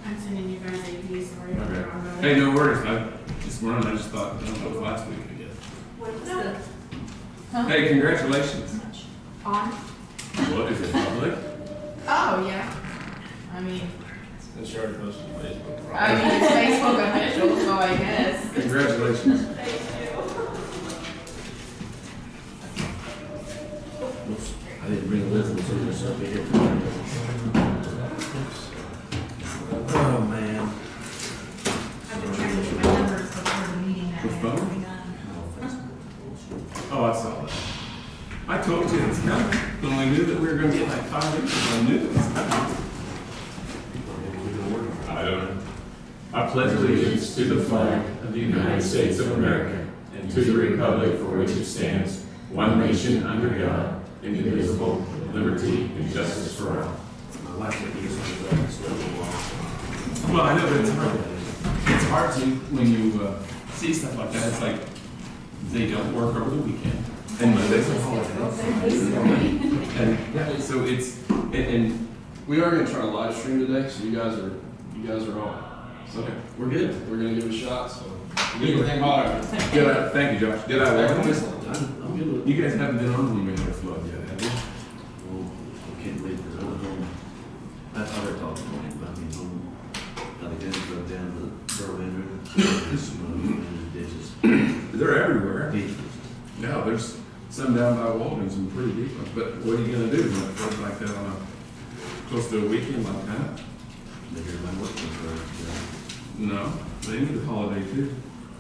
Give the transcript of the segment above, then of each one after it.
I'm sending you guys AP, sorry. Okay. Hey, no worries. I just wanted, I just thought, I don't know, it was last week, I guess. What's the? Huh? Hey, congratulations. On? What, is it public? Oh, yeah. I mean, And she already posted on Facebook. it's Facebook official, so I guess. Congratulations. Oops, I didn't bring a list, so there's something here. Oh, man. I've been trying to get my numbers before the meeting that The day. phone? Oh, I saw that. I told you it's coming. When I knew that we were gonna get like 5 inches, I knew it was coming. I don't know. I pledge allegiance to the flag of the United States of America and to the republic for which it stands, one nation under God, indivisible, with liberty and justice for all. My wife said he used to go and stuff. Well, I know, but it's hard to, when you see stuff like that, it's like they don't work over the weekend. And Monday's a holiday. And so it's, and We are gonna try to live stream today, so you guys are on. So We're good. we're gonna give it a shot, so. Good thing about it. thank you, Josh. Did I welcome this? I'm good with it. You guys haven't been on when we had a flood yet, have you? Well, I can't believe this other home. That's how they're talking about it, but I mean, home, how the guys drove down to the Berlin River. This one, ditches. They're everywhere. Ditches. Yeah, there's some down by Walden, some pretty deep ones, but what are you gonna do when it floods like that on a, close to a weekend like that? Maybe everybody working for it. No, they need a holiday too.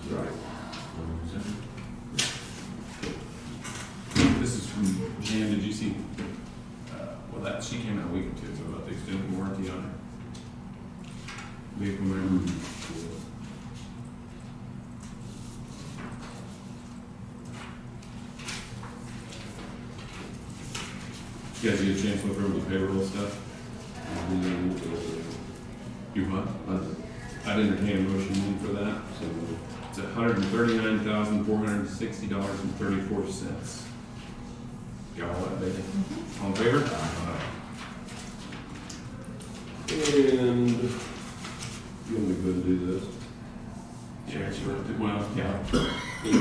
Right. This is from Jan, did you see, well, that, she came out a week or two ago about the extended warranty on her vehicle, remember? You guys get a chance to look over the payroll stuff? You what? I'd entertain a motion in for that. So it's $139,460.34. Got all that, baby? All in favor? And you want me to go and do this? Yeah, she wrote it. Well, yeah.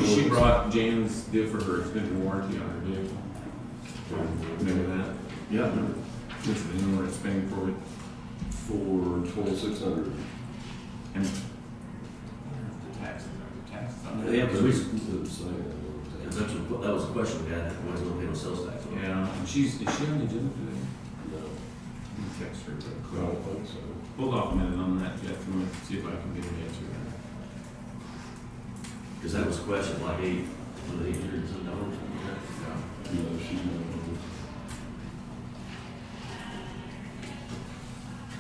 She brought Jan's deal for her extended warranty on her vehicle. Remember that? Yeah. This is the number it's paying for it. For 2,600. And the taxes on it. Yeah, because we, Didn't say because that was a question we had, why is it okay with sales tax? Yeah, and is she on the agenda today? No, Let me text her real I quick. don't think so. Hold off a minute on that, Jeff, let me see if I can get an answer there. Because that was a question, like $800 and some dollars. No, she's not.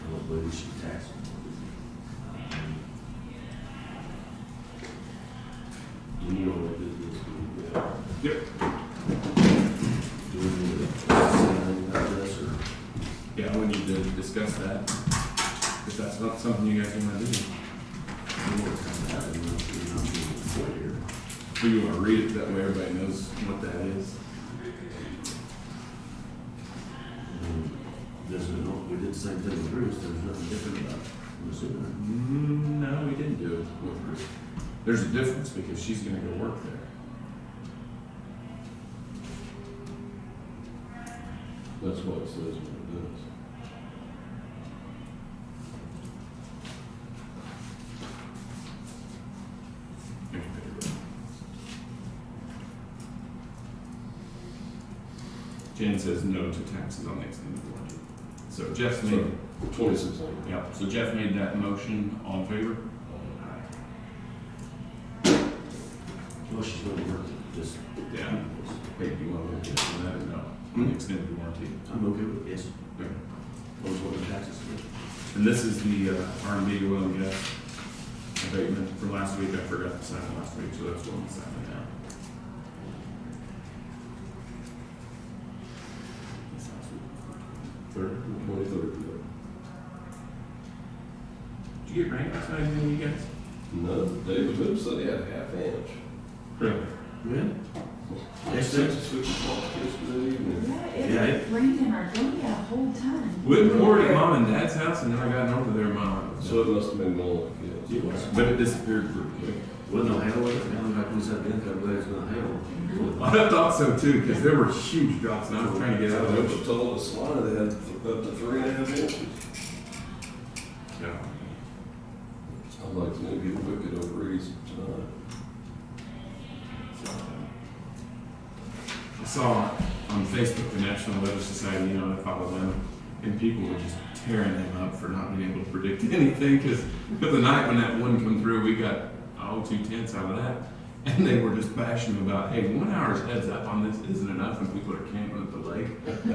I don't believe she taxed. You know what this is, yeah. Yep. Do we need to say anything about this, or? Yeah, we need to discuss that, if that's not something you guys wanna do. Do you wanna read it, that way everybody knows what that is? We did the same thing with Bruce, there's nothing different about it, I'm assuming. No, we didn't do it with her. There's a difference, because she's gonna go work there. That's what it says when it does. Jen says no to taxes on the extended warranty. So Jeff's made, 2,600. yeah, so Jeff made that motion, all in favor? Well, she's going to work, just, Yeah. Hey, do you want to look at that or no? On the extended warranty. I'm okay with it, yes. Okay. What was what the taxes? And this is the R&B oil and gas abatement from last week. I forgot to sign it last week, so that's what I'm signing now. Third. 23rd. Did you get rain last night, any of you guys? No, David Hood said he had a half inch. Really? Really? Yes, it's 6 o'clock yesterday evening. Yeah, It rained in Argonia the whole time. We poured at Mom and Dad's house, and then I got over there, Mom. So So it must have been going like It this. was, but it disappeared pretty quick. Wasn't no hail with it, now like we said, I'm glad it's not hail. I thought so too, because there were huge drops, and I was trying to get out of They those. were told us line they had up to 3.5 inches. Yeah. I'd like to maybe get wicked over east tonight. I saw on Facebook the National Weather Society, you know, I follow them, and people were just tearing them up for not being able to predict anything, because the night when that one come through, we got 2/10 out of that, and they were just bashing about, hey, 1 hour's heads up on this isn't enough, and people are camping at the lake,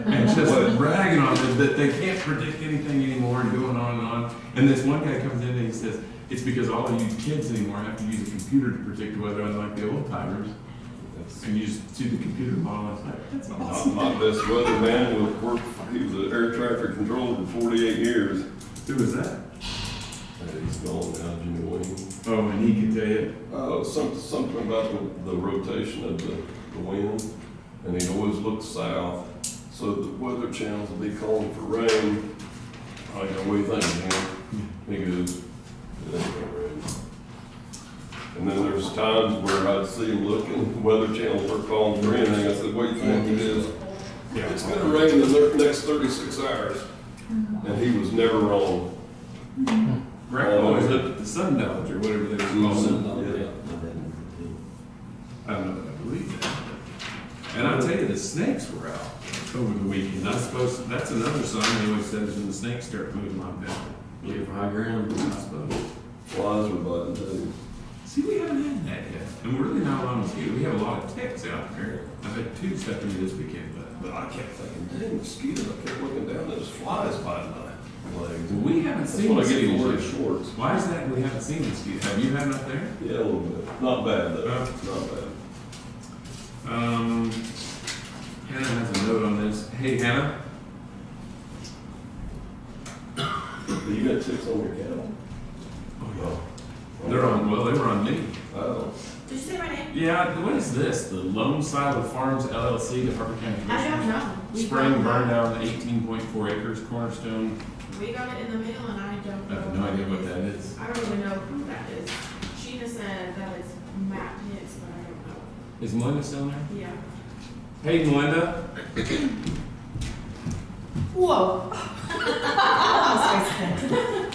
and just bragging on it, that they can't predict anything anymore, and going on and on, and this one guy comes in and he says, it's because all of you kids anymore have to use a computer to predict the weather, unlike the old timers. And you just see the computer model, it's like, that's awesome. My best weatherman was worked, he was an air traffic controller for 48 years. Who was that? And he's gone now, Jimmy Wayne. Oh, and he can tell you. Oh, something about the rotation of the wind, and he always looks south, so the weather channels will be calling for rain. I go, what do you think, man? He goes, it ain't gonna rain. And then there's times where I'd see him looking, weather channels were calling for anything. I said, what do you think it is? It's gonna rain in the next 36 hours. And he was never wrong. Greg always looked at the sundials or whatever they were called. I don't know that I believe that. And I'll tell you, the snakes were out over the weekend. I suppose that's another sign they always said is when the snakes start moving like that. Looking for high ground. I suppose. Flies were biting too. See, we haven't had that yet. And we're really not a lot of mosquitoes. We have a lot of ticks out there. I've had 2 stepped into this weekend, But I kept thinking, dang, mosquitoes. I kept looking down, there's flies biting my legs. we haven't That's seen what I get to wear mosquitoes yet. shorts. Why is that we haven't seen mosquitoes? Have you had them up there? Yeah, a little bit. Not bad though, Oh. not bad. Hannah has a note on this. Hey, Hannah. You got ticks on your cattle? Oh, They're on, well, they were on me. Oh. Did you say my name? Yeah, what is this? The Lone Silo Farms LLC, the Harper County I don't Commissioners? know. We Spring got burned it. down 18.4 acres, Cornerstone. We got it in the mail and I don't I know. have no idea what that is. I don't even know who that is. Sheena said that it's Matt Hicks, but I don't know. Is Melinda still there? Yeah. Hey, Melinda. Whoa.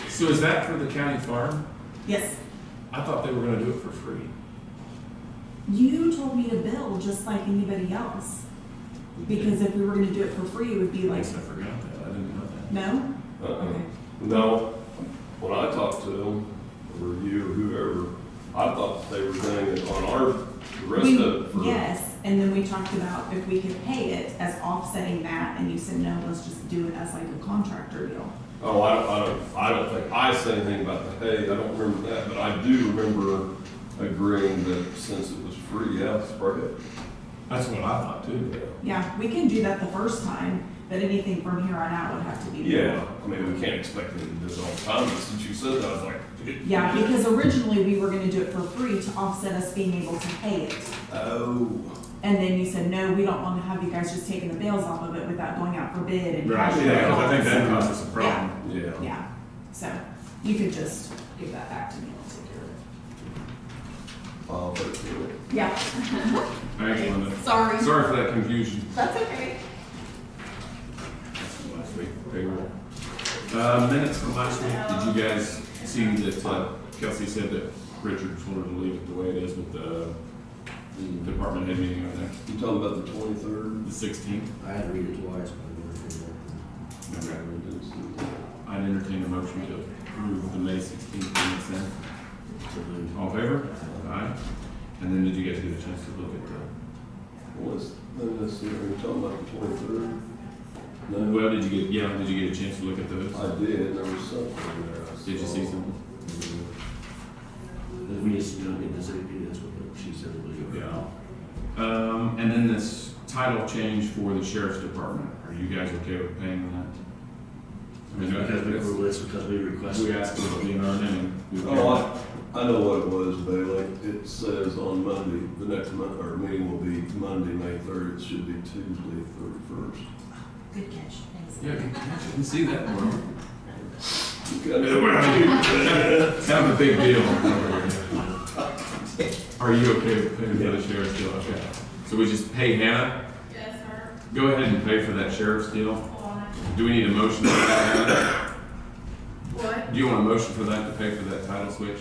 So is that for the county farm? Yes. I thought they were gonna do it for free. You told me to bill just like anybody else. Because if we were gonna do it for free, it would be I like, guess I forgot that. I didn't know that. no? Uh-uh. No, when I talked to them, or you, or whoever, I thought they were doing it on our, the rest of it for. Yes, and then we talked about if we could pay it as offsetting that, and you said, no, let's just do it as like a contractor deal. Oh, I don't think I said anything about the hay, I don't remember that, but I do remember agreeing that since it was free, yeah, spray it. That's what I thought too. Yeah, we can do that the first time, but anything from here on out would have to be billed. Yeah, I mean, we can't expect them to do it all the time, but since you said that, I was like. Yeah, because originally we were gonna do it for free to offset us being able to pay it. Oh. And then you said, no, we don't wanna have you guys just taking the bales off of it without going out for bid and. Right, cashing yeah, it 'cause I out. think that caused us a problem. Yeah. Yeah, so you could just give that back to me, I'll take care of I'll put it through it. it. Yeah. Thanks, Melinda. Sorry. Sorry for that confusion. That's okay. That's from last week, payroll. Minutes from last week, did you guys see that Kelsey said that Richards wanted to leave it the way it is with the department head meeting over there? You talking about the 23rd? The 16th? I had to read it twice, but I never Okay. figured I'd entertain a motion to approve the May 16th minutes then. out. All in favor? Aye. And then did you guys get a chance to look at Let's see, are you talking about the 23rd? the, No, well, did you get a chance to look at those? I did, there was something in there. I Did you saw. see something? We just gonna get this AP, that's what she said it was. Yeah. And then this title change for the sheriff's department, are you guys okay with paying that? I mean, Because we requested. we asked for it to be in our name. Oh, I know what it was, Bailey. It says on Monday, the next month, our meeting will be Monday, May 3rd. It should be Tuesday, 31st. Good catch, thanks. Yeah, good catch. I didn't see that one. You got it. a big deal. Are you okay with paying for the sheriff's deal? Okay. So we just pay Hannah? Yes, sir. Go ahead and pay for that sheriff's deal. Hold on. Do we need a motion for that, Hannah? What? Do you want a motion for that to pay for that title switch?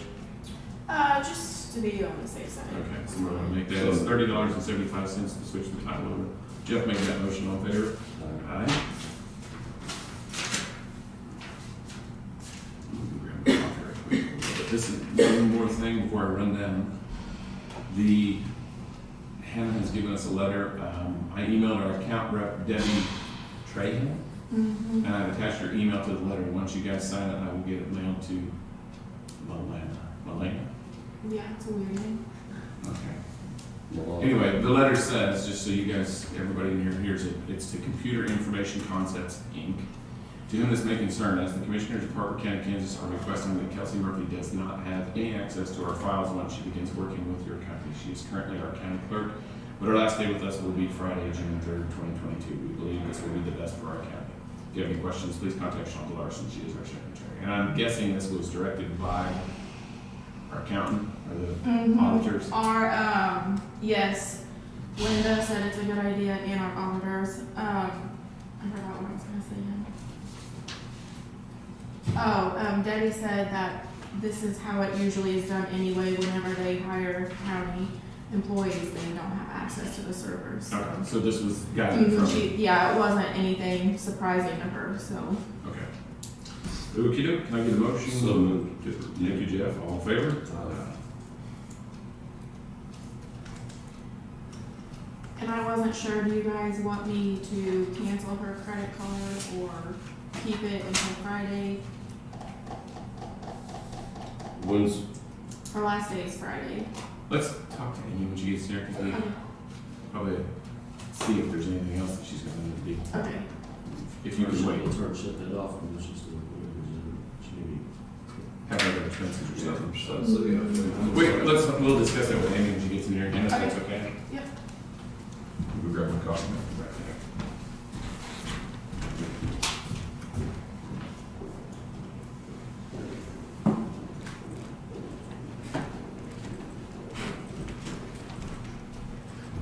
Just to be on the safe side. Okay, so we're gonna make that, it's $30.75 to switch the title over. Jeff made that motion, all in favor? Aye. Grab a coffee right quick. But this is one more thing before I run down. Hannah has given us a letter. I emailed our account rep, Debbie Trahan, and I've attached her email to the letter. Once you guys sign it, I will get it mailed to Melinda. Yeah, it's a weird name. Okay. Anyway, the letter says, just so you guys, everybody in here hears it, it's to Computer Information Concepts, Inc. To whom this may concern, as the Commissioners of Harper County, Kansas are requesting that Kelsey Murphy does not have any access to our files once she begins working with your company. She is currently our county clerk, but her last day with us will be Friday, June 3rd, 2022. We believe this will be the best for our county. If you have any questions, please contact Shonda Larson. She is our secretary. And I'm guessing this was directed by our accountant or the auditors. Yes, Linda said it's a good idea, and our auditors, I forgot what I was gonna say now. Debbie said that this is how it usually is done anyway, whenever they hire county employees, they don't have access to the servers. So. Okay, so this was guided from. Yeah, it wasn't anything surprising to her, so. Okay. Okey-doke, can I get a motion? So moved. Thank you, Jeff. All in favor? And I wasn't sure, do you guys want me to cancel her credit card or keep it until Friday? When's, Her last day is Friday. Let's talk to Amy when she gets here, because we probably see if there's anything else that she's gonna need to do. Okay. If you could wait, Let's her shut that off and she's still recording. She may be. have other expenses or something. Wait, We'll discuss that with Amy when she gets in here again, if that's okay. Yep. We'll grab a coffee. Right there.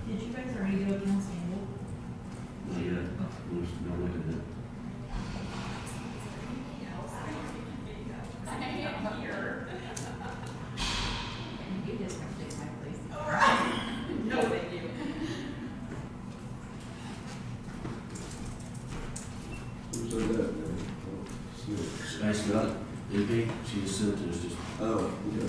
Did you guys already do accounts payable? Not yet. We're still looking at it. You just have to take my place. No, thank you. who's that, man? I just got it. AP, she just sent it to us just. Oh, yeah.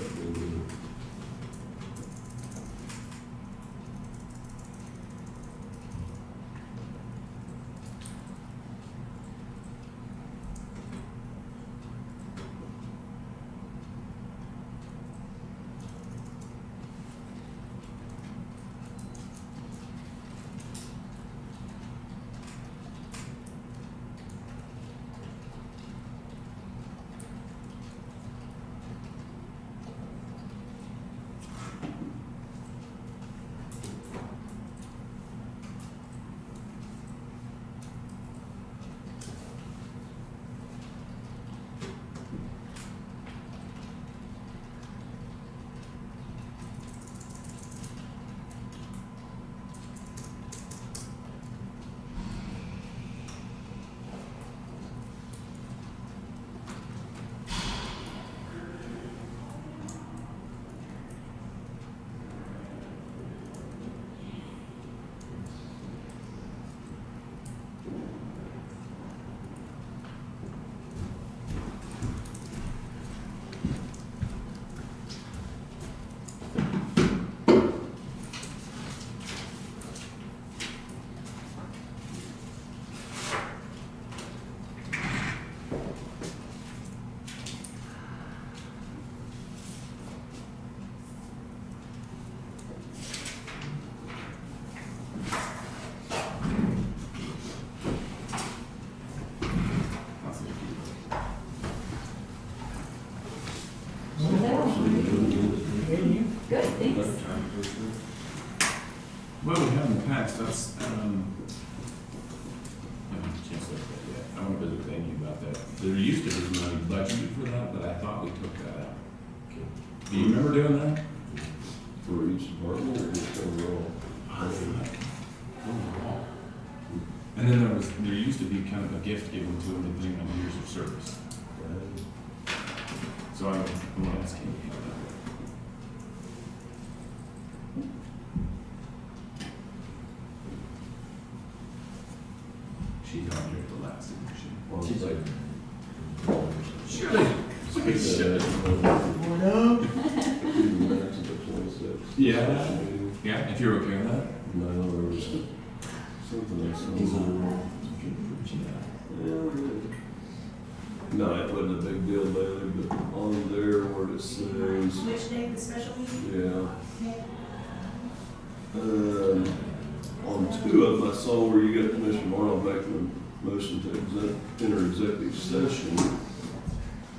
Good, thanks. Well, we have in the past, that's, I haven't had a chance to look at that yet. I want to visit with Amy about that. There used to be money budgeted for that, but I thought we took that out. Do you remember doing that? For each department or just overall? And then there used to be kind of a gift given to them depending on years of service. So I'm going to ask you about that. She's on here at the last, isn't she? Well, it's like, Shelley. minutes of the 26th. Yeah. Yeah, if you're okay with that. No, there was something else. No, it wasn't a big deal lately, but on there where it says, Which day, the special meeting? yeah. On two of them, I saw where you got Commissioner Arnold making a motion to enter executive session.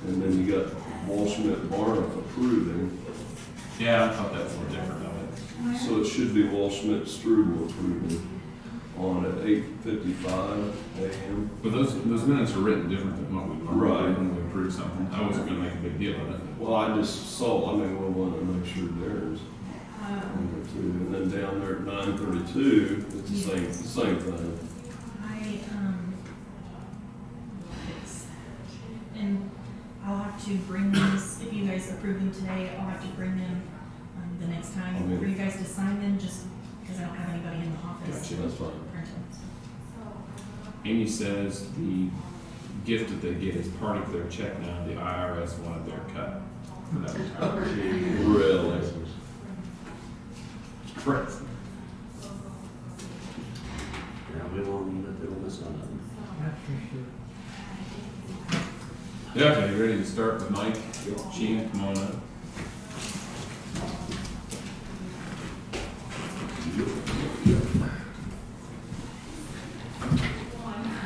And then you got Walsh-Smith Barnum approving. Yeah, I thought that was a little different of it. So it should be Walsh-Smith Strubel approving on at 8:55 a.m. But those minutes are written different than what we Right. when we approve something. I wasn't going to make a big deal of it. Well, I just saw, I mean, we wanted to make sure theirs on there too. And then down there at 9:32, it's the same thing. And I'll have to bring these, if you guys approve them today, I'll have to bring them the next time Okay. for you guys to sign them, just because I don't have anybody in the office. Gotcha. That's fine. to print them. Amy says the gift that they get is part of their check now. The IRS wanted their cut for that retirement. Really? Correct. Yeah, we won't even let them miss on nothing. Yeah, okay, you ready to start with Mike? Sheena, come on up.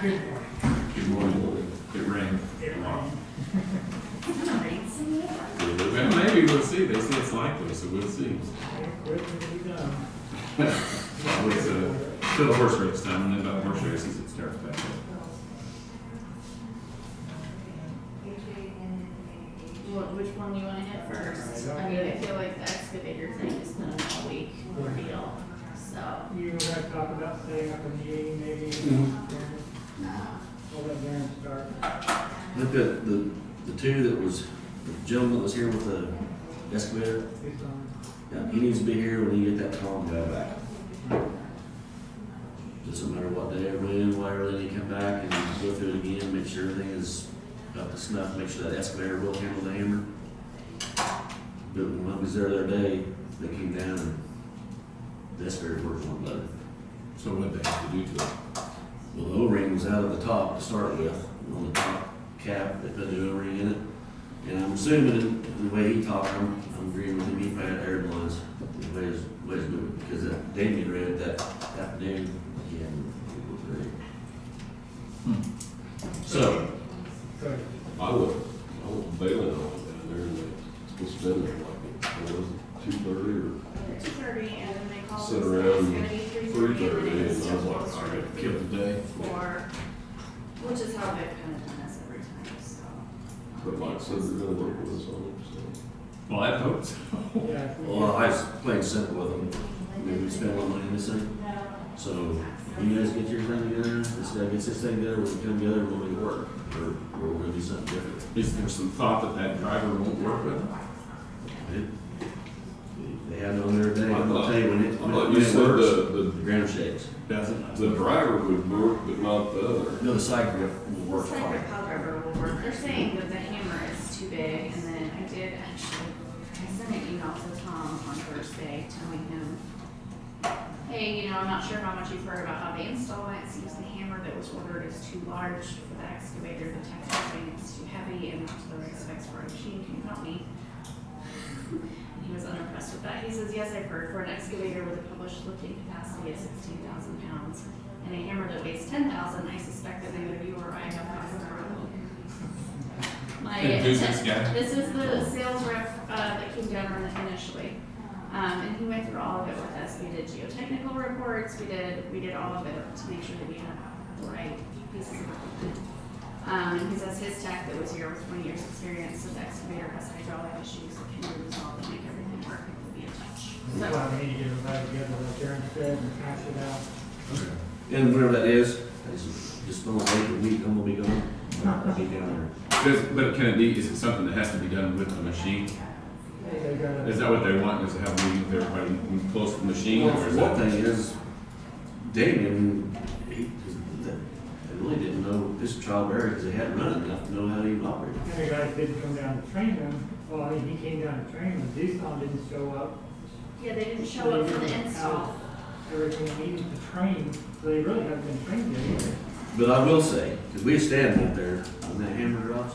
Good morning. It rained a lot. Well, maybe we'll see. They say it's likely, so we'll see. It's still horse race time, and then about horse races, it starts back up. Which one do you wanna hit first? I mean, I feel like the excavator thing has been an all week ordeal, so. You were gonna talk about setting up a meeting, maybe, we'll let Darren start. Look at the two that was, the gentleman that was here with the excavator. He's on. Yeah, he needs to be here when you get that Tom guy back. Doesn't matter what day or when, whatever, they need to come back and go through it again, make sure everything is up to snuff, make sure that excavator will handle the hammer. But when I was there the other day, they came down and the excavator worked a lot better. So what they have to do to it? Well, the O-ring was out of the top to start with, on the top cap, they put the O-ring in it. And I'm assuming, the way he talked, I'm agreeing with him, he probably had air blinds, the way his moving, because that Damien read that afternoon, he had it was great. So, Good. I was bailing on it down there, and they supposed to been there like, what was it, 2:30 or? 2:30, and then they called us, Sit it's around gonna be 3:30, 3:30, and then it's and I was still like, closed all right, for kill the day. 4, which is how they've kind of done this every time, so. But Mike said they're gonna work with us on it, so. Well, I hope so. Yeah. well, I was playing simple with them, maybe we spend a little money on this thing. So, you guys get your thing together, this guy gets his thing together, we'll come together, we'll make it work, or we're gonna do something different. Is there some thought that that driver won't work with them? They had it on there today, I'm gonna tell you, when it You said works, the the ground shakes. Doesn't? the driver would work, but not the other. No, the side grip will The work cyber fine. pile driver will work. They're saying that the hammer is too big, and then I did actually, I sent an email to Tom on Thursday telling him, hey, I'm not sure how much you've heard about how they install it. It seems the hammer that was ordered is too large for the excavator. The tech's saying it's too heavy and not to the right specs for a machine. Can you help me? He was unimpressed with that. He says, yes, I've heard for an excavator with a published lifting capacity of 16,000 pounds and a hammer that weighs 10,000, I suspect that neither you or I have cost in our own. And who's this guy? This is the sales rep that came down initially. And he went through all of it with us. We did geotechnical reports. We did all of it to make sure that we had the right pieces of equipment. And he says his tech that was here with 20 years experience, so the excavator has hydraulic issues, so can you resolve and make everything work, and we'll be in touch. That's So, why we need to get everybody together, like Aaron said, and hash it out. And whenever that is, just don't wait a week, I'm gonna be gone. I'll be down But can it be, is it something that has to be done with the machine? They gotta- Is that what they want, is to have a meeting with everybody close to the machine? there. Or is One that? thing is, Damien, they really didn't know this trial barrier, because they hadn't run it enough to know how to even operate it. And the guys didn't come down to train them. Well, I mean, he came down to train them. Doosan didn't show up. yeah, they didn't show up for the install. Everything needed to train, so they really haven't been trained yet either. But I will say, because we stand out there when that hammer drops,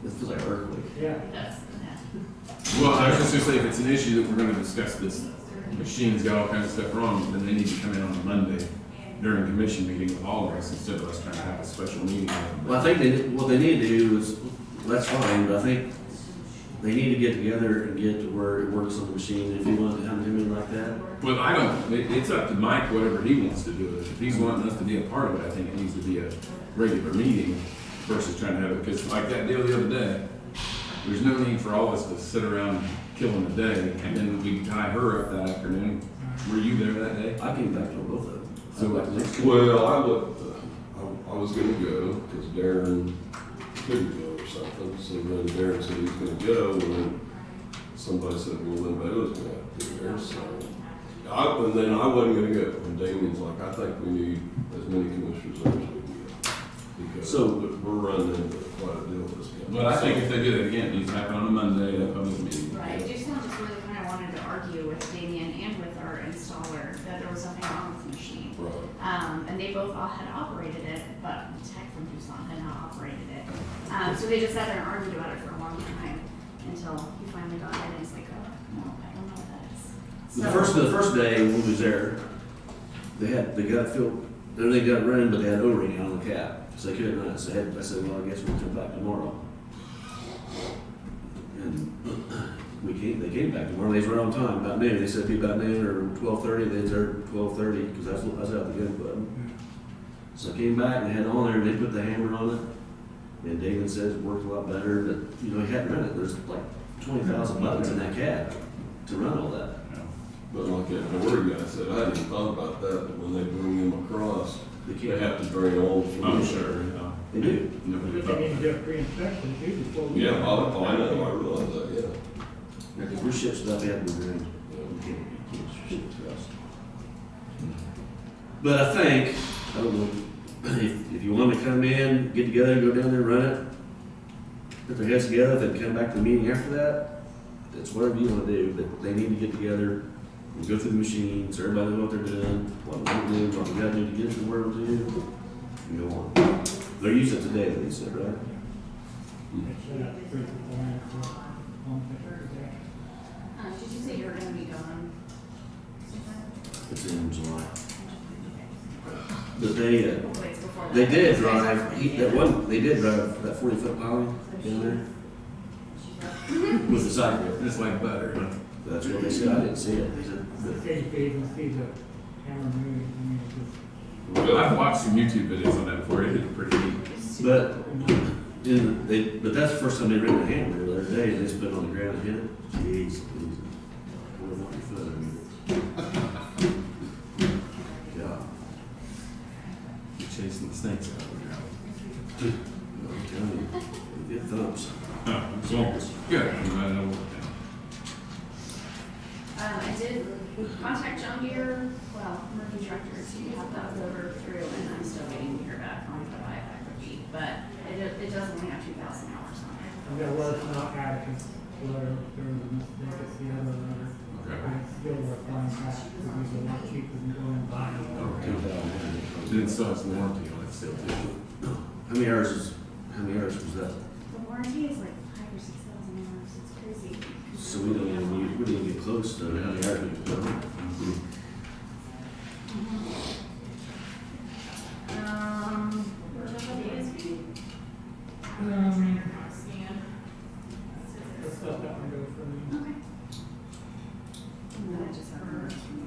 it feels like an earthquake. Yeah. It does, yeah. Well, I was just gonna say, if it's an issue that we're gonna discuss, this machine's got all kinds of stuff wrong, then they need to come in on a Monday during commission meeting with all of us, instead of us trying to have a special meeting. Well, I think what they need to do is, that's fine, but I think they need to get together and get to where it works on the machine. If you want to have him in like that, Well, I don't, it's up to Mike, whatever he wants to do. If he's wanting us to be a part of it, I think it needs to be a regular meeting versus trying to have it, because like that deal the other day, there's no need for all of us to sit around killing the day, and then we tie her up that afternoon. Were you there that day? I came back to both of them. So, Well, I was gonna go, because Darren couldn't go or something, so then Darren said he's gonna go, and then somebody said, well, then Baylor's gonna have to be there, so. And then I wasn't gonna go, and Damien's like, I think we need as many commissioners as we can get. Because So- we're running into quite a deal with this guy. But I think if they do that again, it needs to happen on a Monday at a public meeting. Right, Doosan just really kind of wanted to argue with Damien and with our installer that there was something wrong with the machine. Right. And they both all had operated it, but the tech from Doosan had not operated it. So they just sat there and argued about it for a long time until he finally got it and he's like, oh, no, I don't know what that is. The first day when we was there, they got it filled, everything got running, but they had O-ring on the cap, so they couldn't run it. So I said, well, I guess we'll come back tomorrow. And they came back tomorrow. They was right on time, about noon. They said it'd be about noon or 12:30. They was there at 12:30 because I was out the gun club. So I came back and they had it on there and they put the hammer on it. And David says it worked a lot better, but you know, he hadn't run it. There's like 20,000 buttons in that cab to run all that. But like that Dory guy said, I hadn't thought about that, but when they bring them across, They they can't. have to bring all the. I'm sure. They do. Nobody But they need thought. to do a pre-inspection too before we. Yeah, I know, I realize that, yeah. Yeah, because we're ship stuff, we have to be doing. We can't ship stuff. But I think, I don't know, if you want to come in, get together, go down there, run it, put their heads together, then come back to the meeting after that, it's whatever you want to do, but they need to get together and go through the machines, so everybody knows what they're doing, what we do, what we gotta do to get it to where we'll do, and go on. They're using it today, they said, right? Did you say you were gonna be gone? It's in July. But they, Wait, before that. they did drive, they did drive that 40-foot piling in there with the sidewalk. It's like butter. That's what they said, I didn't see it, they said, The city fees and see the hammer moving, I mean, it's just. I've watched some YouTube videos on that before. It is pretty neat. but that's the first time they ran the hammer the other day, and they just put it on the ground and hit it. Jeez, please. What about your foot? I mean, yeah, You're chasing the snakes out of the ground. I'm telling you, it get thumps. Oh, well, good. I'm glad I worked out. I did contact John Deere, well, Murphy Tractors, you have that over through, and I'm still waiting to hear back on the buyback review, but it does only have 2,000 hours on it. And there was not Atticus letter, there was a mistake, it's the other letter. Okay. And it's still worth buying back, because it's a lot cheaper than going and buying it. Then it still has the warranty on it still too. How many hours was that? The warranty is like 5,000 or 6,000 hours, it's crazy. So we don't even get close to how many hours we can put on it. Whichever day is good. Let's let that one go for me. Okay. And then I just have the rest from you.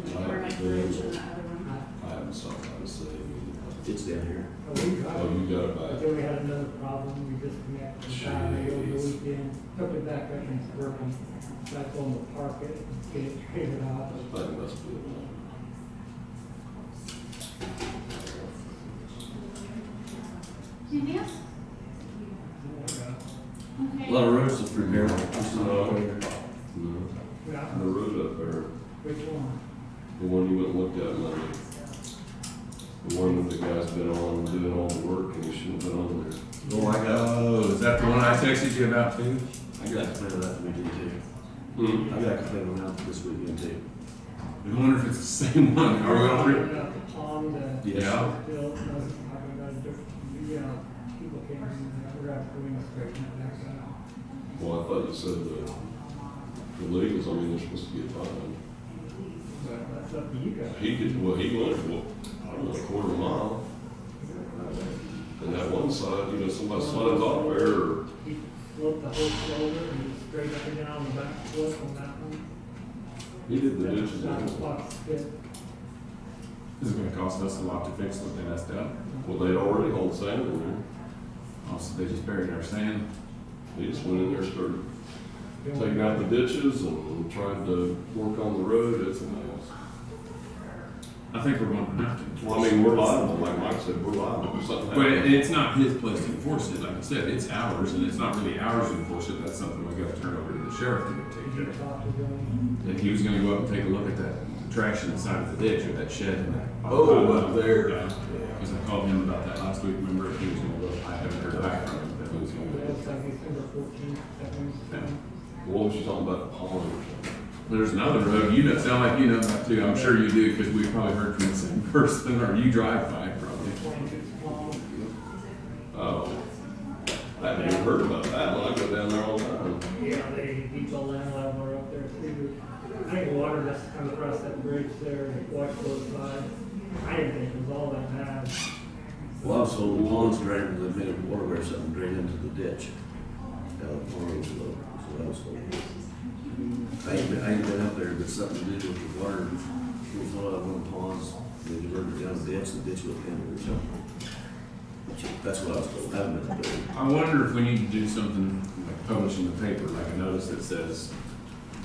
I Or my haven't fridge and the other one. I haven't stopped by to say. It's down here. Oh, we got Oh, it. you got it But back. then we had another problem, we disconnected the battery over the weekend, took it back up and it's working. So I told them to park it, get it figured out. That must be it. Anything else? A Okay. lot of roads to repair. No, Yeah, the road up there, which one? the one you went and looked at Monday. The one that the guy's been on doing all the work and he shouldn't have been on there. Oh, I got, Oh, is that the one I texted you about too? I got a complaint on that weekend too. Hmm. I got a complaint on that this weekend too. I wonder if it's the same one. Are we on Talking three? about the pond, Yes. Yeah. Bill, was talking about a different, people came in, we're out doing a straighten it back out. Well, I thought you said the legals, I mean, they're supposed to get fined. But that's up to you guys. He did, well, he went, well, I don't know, a quarter mile. And that one side, you know, somebody slides off there or, He flipped the whole shoulder and he straight up and down the back foot on that one. he did the ditches. That and spot's fit. This is gonna cost us a lot to fix what they messed up. well, they'd already hauled sand in there. Also, they just buried our sand. He just went in there, started taking out the ditches and tried to work on the road. It's a mess. I think we're going to have to. Well, I mean, we're liable, like Mike said, we're liable if something But happens. it's not his place to enforce it, like I said, it's ours, and it's not really ours to enforce it, that's something we gotta turn over to the sheriff to go take Did care you of. talk to them? And he was gonna go up and take a look at that trash in the side of the ditch, or that shed in that. Oh, up there. Yeah, cause I called him about that last week, remember, he was gonna go, I haven't heard back from him, but he was gonna It go. looks like December 14th, that Wednesday. What was you talking about, the pond or something? There's another road, you know, sound like you know about too, I'm sure you do, cause we probably heard from the same person, or you drive by probably. 26 long. Oh, I haven't even heard about that one. I go down there all the time. Yeah, they beat the land leveler up there too. I think water just comes across that bridge there and wash goes by. I didn't think it was all that bad. Well, I was told the pond's drained, they made a water or something drain into the ditch. Out of the pond was low, that's what I was told. I ain't been up there, but something to do with the water, we thought out one of the ponds, they diverted down the ditch went in or something. That's what I was told, I haven't been up there. I wonder if we need to do something like publish in the paper, like a notice that says,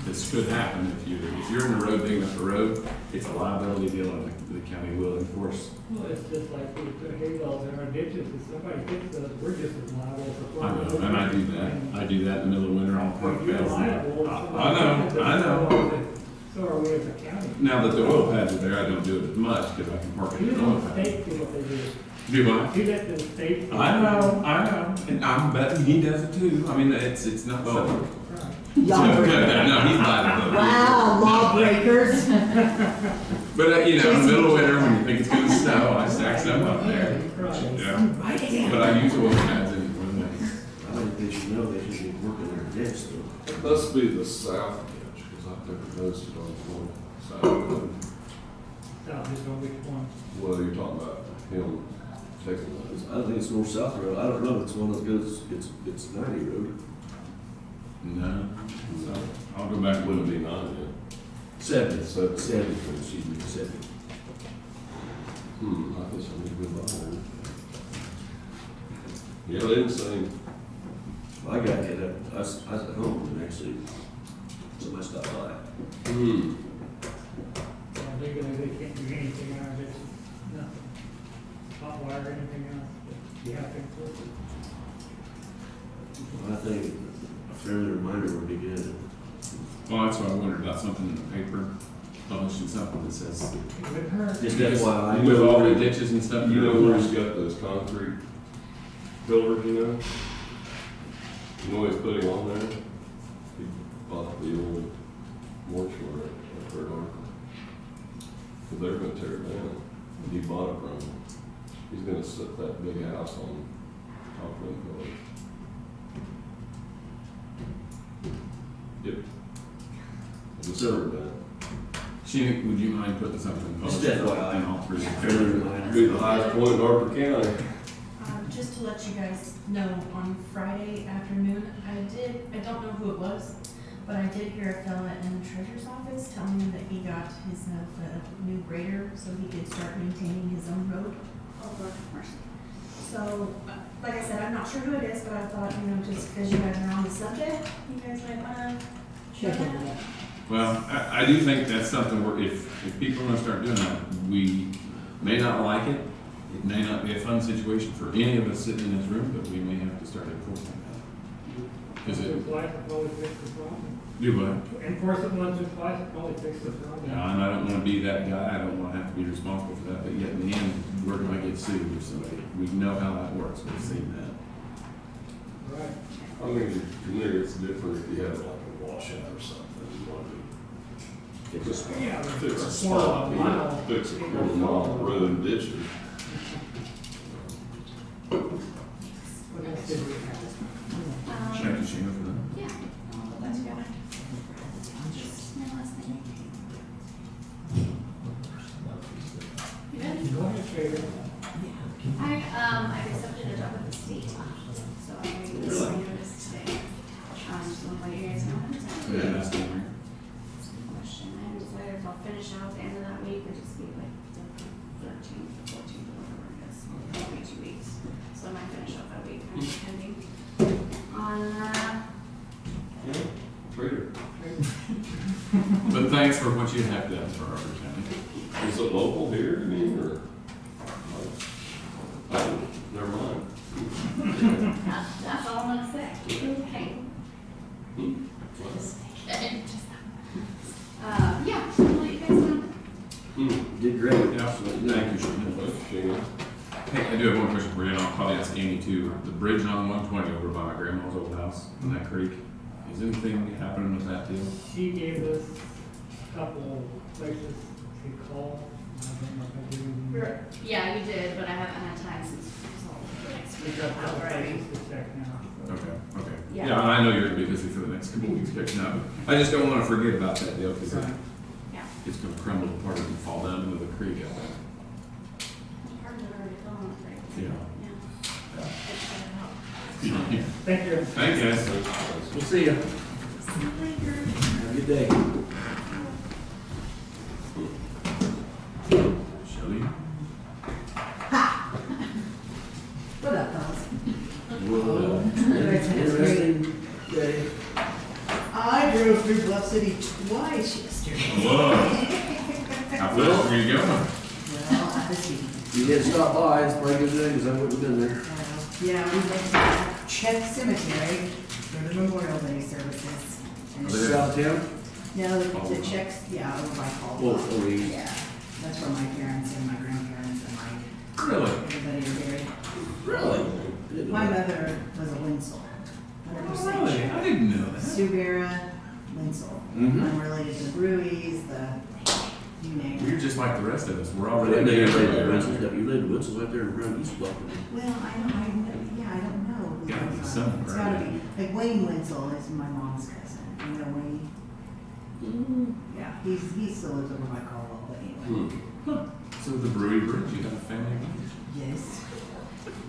this could happen if you're in the road digging up the road, it's a liability deal and the county will enforce. Well, it's just like we put hay bales in our ditches. If somebody hits us, we're just as liable for. I know, and I do that. I do that in the middle of winter on park If you're pads. liable. I know. So are we as a county. Now that the oil pads are there, I don't do it as much because I can park it You in let oil the pads. state do what they do. Do I? You let the state. do I what know, and I'm betting he does it too. I mean, it's not so. they do. Right. No, he's not. Wow, lawbreakers. But you know, in the middle of winter when you think it's gonna snow, I stack some up there. Right. Yeah. Write it down. But I use oil pads in when I think they should know, they should be working their ditch though. It must be the south ditch, because I've never noticed it on the north side. South is on which one? Well, you're talking about him taking those. I don't think it's north-south road, I don't know, it's one that goes, it's 90 road. No. So I'll go back It and wouldn't look. be 9 then. 70. Seven. 70, excuse me, 70. I guess I need to go by there. Yeah, they didn't say, I got hit up, I was at home and actually, somebody stopped by. Legally, they can't do anything out of it. Nothing. Hot wire or anything else. But you have to enforce it. I think a friendly reminder would be good. Well, that's why I wondered about something in the paper, publishing something that says, It wouldn't hurt. Just FYI. with all the ditches and stuff. you know where he's got those concrete pillars, you know? You know what he's putting on there? He bought the old mortuary up there at Harper. Because they're gonna tear it down. And he bought it from him. He's gonna set that big house on top of them pillars. Yep. I just heard that. Sheena, would you mind putting something? Just published FYI. in all three? Friendly reminder. Be the highest point in Harper County. Just to let you guys know, on Friday afternoon, I don't know who it was, but I did hear a fella in the treasurer's office telling me that he got his new grader so he could start maintaining his own road. Lord have mercy. So, like I said, I'm not sure who it is, but I thought, just because you guys are on the subject, you guys might wanna Check it out. Well, I do think that's something where if people want to start doing that, we may not like it. It may not be a fun situation for any of us sitting in this room, but we may have to start enforcing that. Is it, Twice, it probably fix the problem. do what? Enforce it once or twice, it probably fix the problem. Yeah, and I don't want to be that guy. I don't want to have to be responsible for that. But yet in the end, we're going to get sued if somebody. We know how that works. We've seen that. Right. I mean, to me, it's different if you have like a washout or something. You want to fix a Yeah, spot, fix a a spot, you know, mile. fix a quarter mile road ditch it. What else did we have? Thank you, Sheena, for that. Yeah, I'll put that together. Just my last thing. You good? Go ahead, Trader. I've accepted a job with the state, so I'm going to this notice today. Just want to let you guys know ahead of time. Yeah, that's the one. That's a good question. I haven't decided if I'll finish out the end of that week or just be like the 13th, 14th, or whatever it is. It'll be 2 weeks. So I might finish out that week, kind of depending on, Yeah, Trader. But thanks for what you have done for our county. Is it local here, you mean, or? Oh, never mind. that's all I'm gonna say. Okay. Yeah, I'll let you guys know. Did great. Yeah, thank you, Sheena. Sheena. Hey, I do have one question for you, and I'll probably ask Amy too. The bridge on 120 over by my grandma's old house in that creek, is anything happening with that deal? She gave us a couple places to call. I don't know if I did. Yeah, you did, but I haven't had time since it's all next We week got a couple already. places to check now. so. Okay. Yeah. Yeah, I know you're gonna be busy for the next couple of weeks catching up. I just don't want to forget about that deal because Yeah. it's gonna crumble apart and fall down into the creek out there. Part of it already gone, right? Yeah. Yeah. Thank you. Thank you, guys. We'll see ya. Have a good day. Shelly? What up, fellas? Well, interesting day. I drove through Bluff City twice yesterday. Whoa. How fast were you going? Well, I was speaking. You did stop by, it's probably a good day, because I wouldn't have been there. Yeah, we went to Czech Cemetery for the Memorial Day services. And Are it's- they- Out of town? No, the Czechs, yeah, over by Well, Caldwell. oh, yeah. Yeah, that's where my parents and my grandparents and my, Really? everybody are buried. Really? Didn't know My that. mother was a Winsel, 100% Really? I Czech. didn't know that. Sue Vera, Winsel. Mhm. I'm related to the Breweries, you name You're it. just like the rest of us. We're all I didn't know related. you lived in Winslow. You lived in Winslow right there around East Bluff. Well, I don't know. who Gotta be lives on it. somewhere, It's gotta right? be, like Wayne Winsel is my mom's cousin, you know Wayne? Yeah, he still lives over by Caldwell, but anyway. So the Brewery Bridge, you got a family bridge? Yes.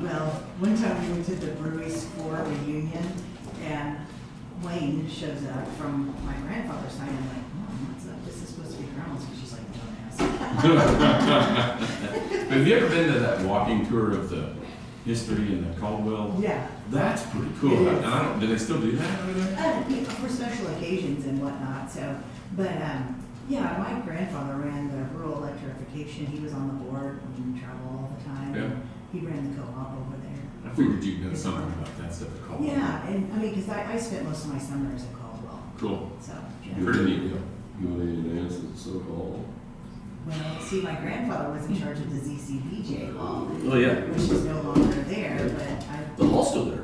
Well, one time we went to the Breweries for reunion, and Wayne shows up from my grandfather's side, and I'm like, Mom, what's up? This is supposed to be grandma's, and she's like, dumbass. Have you ever been to that walking tour of the history in the Caldwell? Yeah. That's pretty cool. It is. And I don't, do they still do that over there? For special occasions and whatnot, so, but, yeah, my grandfather ran the rural electrification, he was on the board and traveled all the time. Yeah. He ran the co-op over there. I figured you'd know something about that stuff at Caldwell. Yeah, and, I mean, cause I spent most of my summers at Caldwell, Cool. so, yeah. Pretty neat deal. You want any dances at so-called? Well, see, my grandfather was in charge of the ZCBJ hall, Oh, yeah. which is no longer there, but The hall's still there.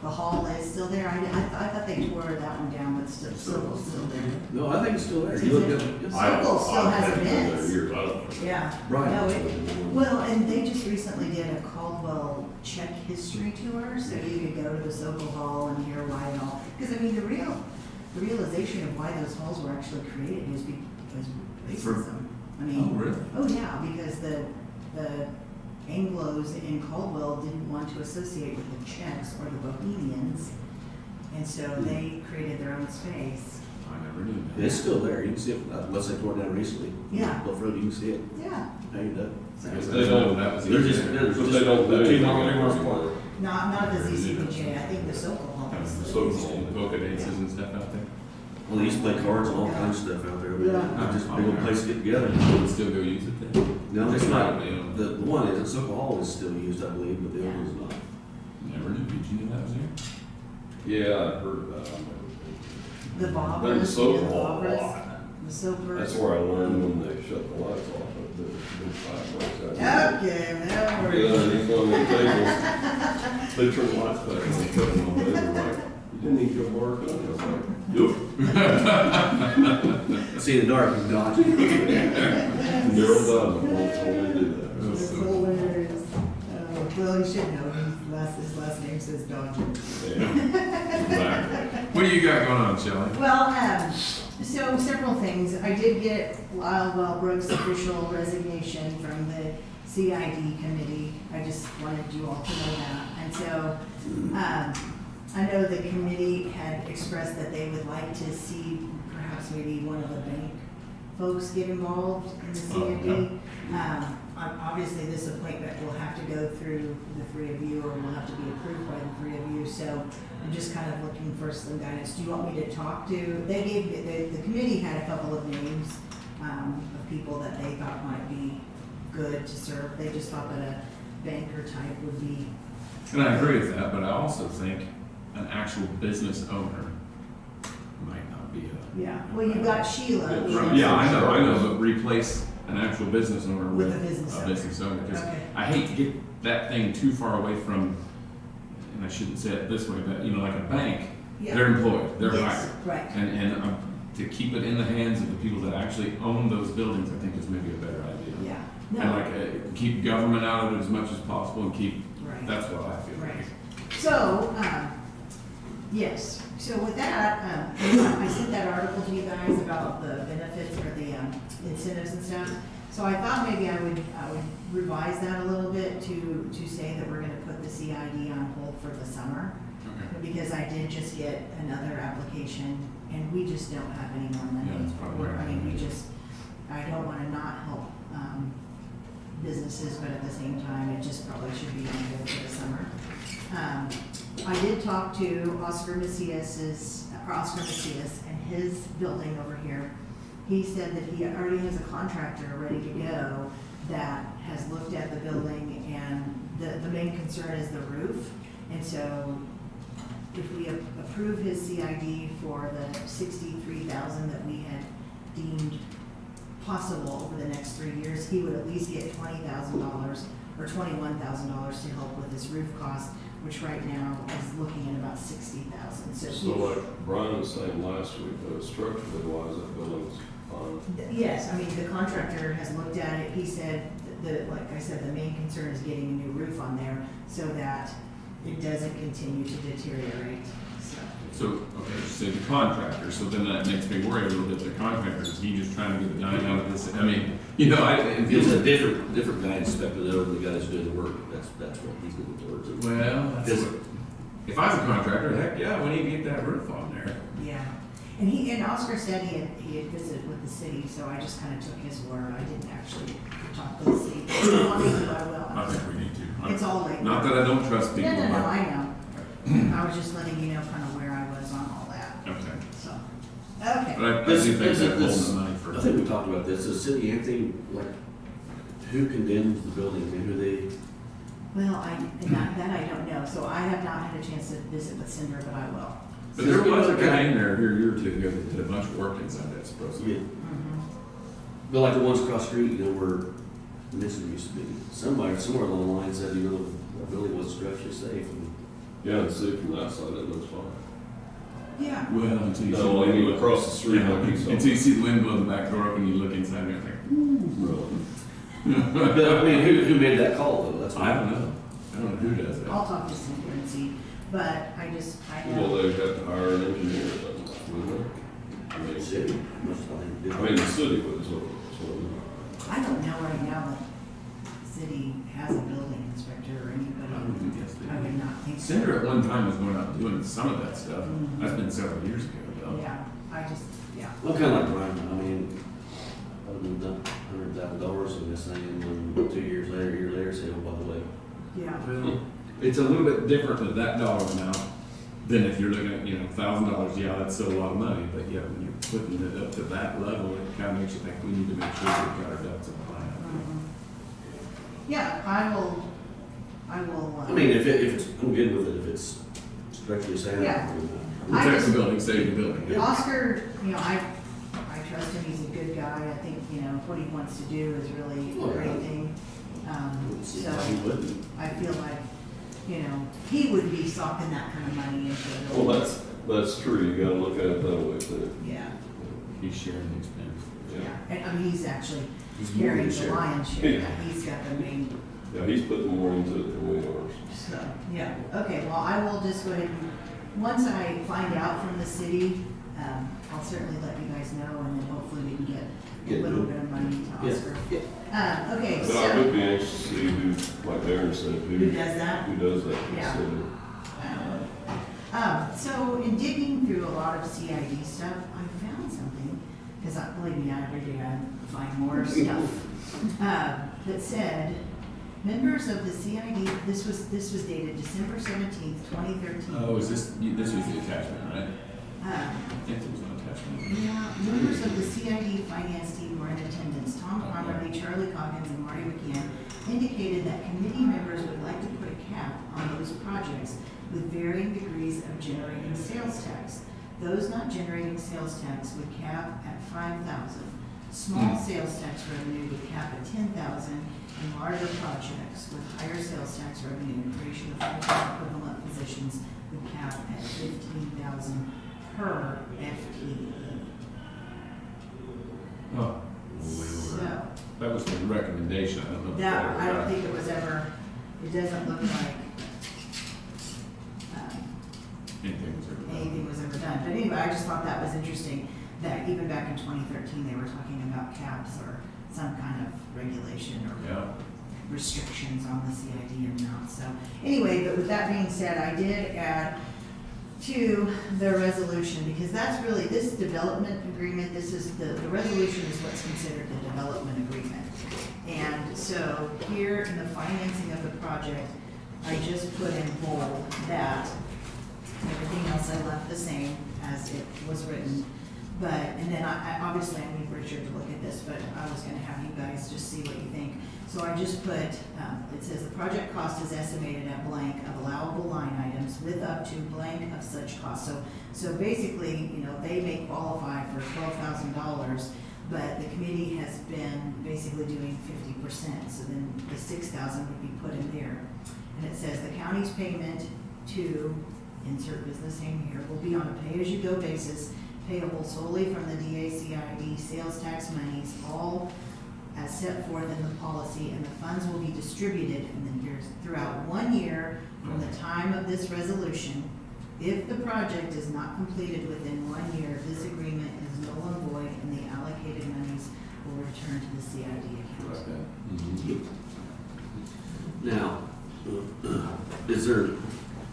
the hall is still there, I thought they tore that one down, but still, Sokol's still there. No, I think it's still there. Is You look it? at it. It's- Sokol still has I've been there events. years, I don't. Yeah. Right. No, well, and they just recently did a Caldwell Czech history tour, so you could go to the Sokol Hall and hear why it all, because I mean, the realization of why those halls were actually created was racism. I mean. Oh, really? Oh, yeah, because the Anglos in Caldwell didn't want to associate with the Czechs or the Bohemians, and so they created their own space I never knew that. It's still there, you can see it, unless they tore it down recently. Yeah. Bluff Road, you can see it, Yeah, painted up. They don't- That was They're just, easy. they're But just. they don't do they're anything too long anymore. anymore. not the ZCPJ, I think the Sokol Hall. is the Sokol. ZCPJ. Voca dances and stuff out there. Well, they used to play cards and all kinds of stuff out there, but Yeah. it's just a big old place to get together. You would still go use it then? No, it's not, Privately owned. the one is, Sokol Hall is still used, I believe, but the other one's not. Never knew, did you know that was there? Yeah, I heard about it. The There's Bobbers, a Sokol the Hall a Bobbers, lot. the Soapers. That's where I learned when they shut the lights off at the big fireworks out there. Okay, now Yeah, we're. underneath one of the tables. They turned the lights back on, they cut them on, they were like, you didn't need to go work on it. I was like, yup. See the dark, you dodge. Daryl Donovan won't totally do that. It's hilarious. Well, you should know, his last name says Dodger. Exactly. What do you got going on, Shelley? Well, so several things. I did get Lyle Wellbrook's official resignation from the CID committee. I just wanted you all to know that. And so, I know the committee had expressed that they would like to see perhaps maybe one of the bank folks get involved in the CID. Obviously, this appointment will have to go through the three of you, or will have to be approved by the three of you, so I'm just kind of looking for some guidance. Do you want me to talk to, they gave, the committee had a couple of names, of people that they thought might be good to serve. They just thought that a banker type would be. And I agree with that, but I also think an actual business owner might not be a. Yeah, well, you've got Sheila. Yeah, I know, but replace an actual business owner With with a business owner. business owner. 'Cause Okay. I hate to get that thing too far away from, and I shouldn't say it this way, but you know, like a bank, Yeah. they're employed, they're Yes, hired. right. And to keep it in the hands of the people that actually own those buildings, I think is maybe a better idea. Yeah, And no, like, keep government out of it as much as possible and keep, right. that's what I feel. Right. So, yes, so with that, I sent that article to you guys about the benefits or the incentives and stuff. So I thought maybe I would revise that a little bit to say that we're gonna put the CID on hold for the summer. Okay. Because I did just get another application and we just don't have any more money. Yeah, that's probably right. I mean, I don't wanna not help, businesses, but at the same time, it just probably should be on hold for the summer. I did talk to Oscar Macias and his building over here. He said that he already has a contractor ready to go that has looked at the building, and the main concern is the roof. And so if we approve his CID for the $63,000 that we had deemed possible over the next 3 years, he would at least get $20,000 or $21,000 to help with his roof cost, which right now is looking at about $60,000. So like Brian was saying last week, structurally wise, that building's fine. Yes, I mean, the contractor has looked at it. He said that, like I said, the main concern is getting a new roof on there so that it doesn't continue to deteriorate, so. So, okay, so the contractor, so then that makes me worry a little bit, the contractor, is he just trying to get a dime out of this? I mean, you know, it It's feels a different guy inspecting it over the guy that's doing the work, that's what he's looking towards. well, that's Is- what, if I was a contractor, heck yeah, we need to get that roof on there. Yeah, and Oscar said he had visited with the city, so I just kind of took his word. I didn't actually talk to the city. If you want me to, I I will. think we need to. It's all like. Not that I don't trust people. No, but- I know. I was just letting you know kind of where I was on all that, Okay. so. Okay. But I do think This- they're holding this- the money for. I think we talked about this, the city, anything, like, who condemns the building, and who they, Well, that I don't know, so I have not had a chance to visit with Cinder, but I will. But there was a guy in there here a year or two ago that did a bunch of work inside that supposedly. yeah, Mhm. but like the ones across the street, you know, where Missing used to be, somewhere along the line said, you know, the building wasn't structurally safe, and Yeah, and see from that side, it looks fine. Yeah. Well, until you see. No, when you across the street, Yeah, like you saw. until you see the wind blow the back door open, you look inside and you're like, Really. but I mean, who made that call though, that's what. I don't know. I don't know who does that. I'll talk to Cinder and see, but I Well, know. they'd have to hire an engineer or something, wouldn't they? I mean, City, must, I think. I mean, the city would, so. I don't know right now, like, city has a building inspector or I anybody. would do yes, they I do. would not think so. Cinder at one time was going out and doing some of that stuff. Mhm. That's been several years ago, though. Yeah, I just, yeah. Well, kind of like Brian, I mean, other than $100,000 in this thing, and then 2 years later, a year later, say, oh, by the way. Yeah. Well, it's a little bit different with that dollar amount than if you're looking at, $1,000. Yeah, that's still a lot of money, but yeah, when you're putting it up to that level, it kind of makes you think we need to make sure we've got our ducks in a line. Yeah, I will, I mean, if it's, I'm good with it, if it's strictly saying. Yeah. Protect the building, save the building. Yeah. Oscar, I trust him, he's a good guy, I think, what he wants to do is really a great thing. See So, why he wouldn't. I feel like, he would be socking that kind of money into the building. Well, that's true, you gotta look at it that way too. Yeah, He's sharing the expense. yeah, and, he's actually He's more carrying than the sure. lion's share, he's got the main, Yeah, he's putting more into it than we are. so, yeah, okay, well, I will just go ahead and, once I find out from the city, I'll certainly let you guys know, and then hopefully we can get a Get little it. bit of money to Yeah. Oscar. Okay, But I would so, be anxious to see who, like Darren said, who who does that? does that. Yeah. So, So in digging through a lot of CID stuff, I found something, because believe me, every day I find more stuff, that said, members of the CID, this was dated December 17th, 2013. Oh, this was the attachment, right? I think there was an attachment. Yeah, members of the CID finance team were in attendance. Tom Connerly, Charlie Coggins, and Marty McCann indicated that committee members would like to put a cap on those projects with varying degrees of generating sales tax. Those not generating sales tax would cap at $5,000. Small sales tax revenue would cap at $10,000, and larger projects with higher sales tax revenue and creation of full-time equivalent positions would cap at $15,000 per FTE. Oh, So, that was the recommendation. I don't know. if that, I don't was- think it was ever, it doesn't look like, Anything was ever done. anything was ever done. But anyway, I just thought that was interesting, that even back in 2013, they were talking about caps or some kind of regulation or Yeah. restrictions on the CID amount. So anyway, but with that being said, I did add to the resolution, because that's really, this development agreement, this is, the resolution is what's considered the development agreement. And so here in the financing of the project, I just put in bold that everything else I left the same as it was written. But, and then I obviously I need Richard to look at this, but I was gonna have you guys just see what you think. So I just put, it says the project cost is estimated at blank of allowable line items with up to blank of such cost. So basically, they may qualify for $12,000, but the committee has been basically doing 50%. So then the $6,000 would be put in there. And it says the county's payment to insert business name here will be on a pay-as-you-go basis, payable solely from the DACID sales tax monies, all as set forth in the policy, and the funds will be distributed, and then here's throughout 1 year from the time of this resolution. If the project is not completed within 1 year, this agreement is null and void, and the allocated monies will return to the CID account. Like that. Now, is there,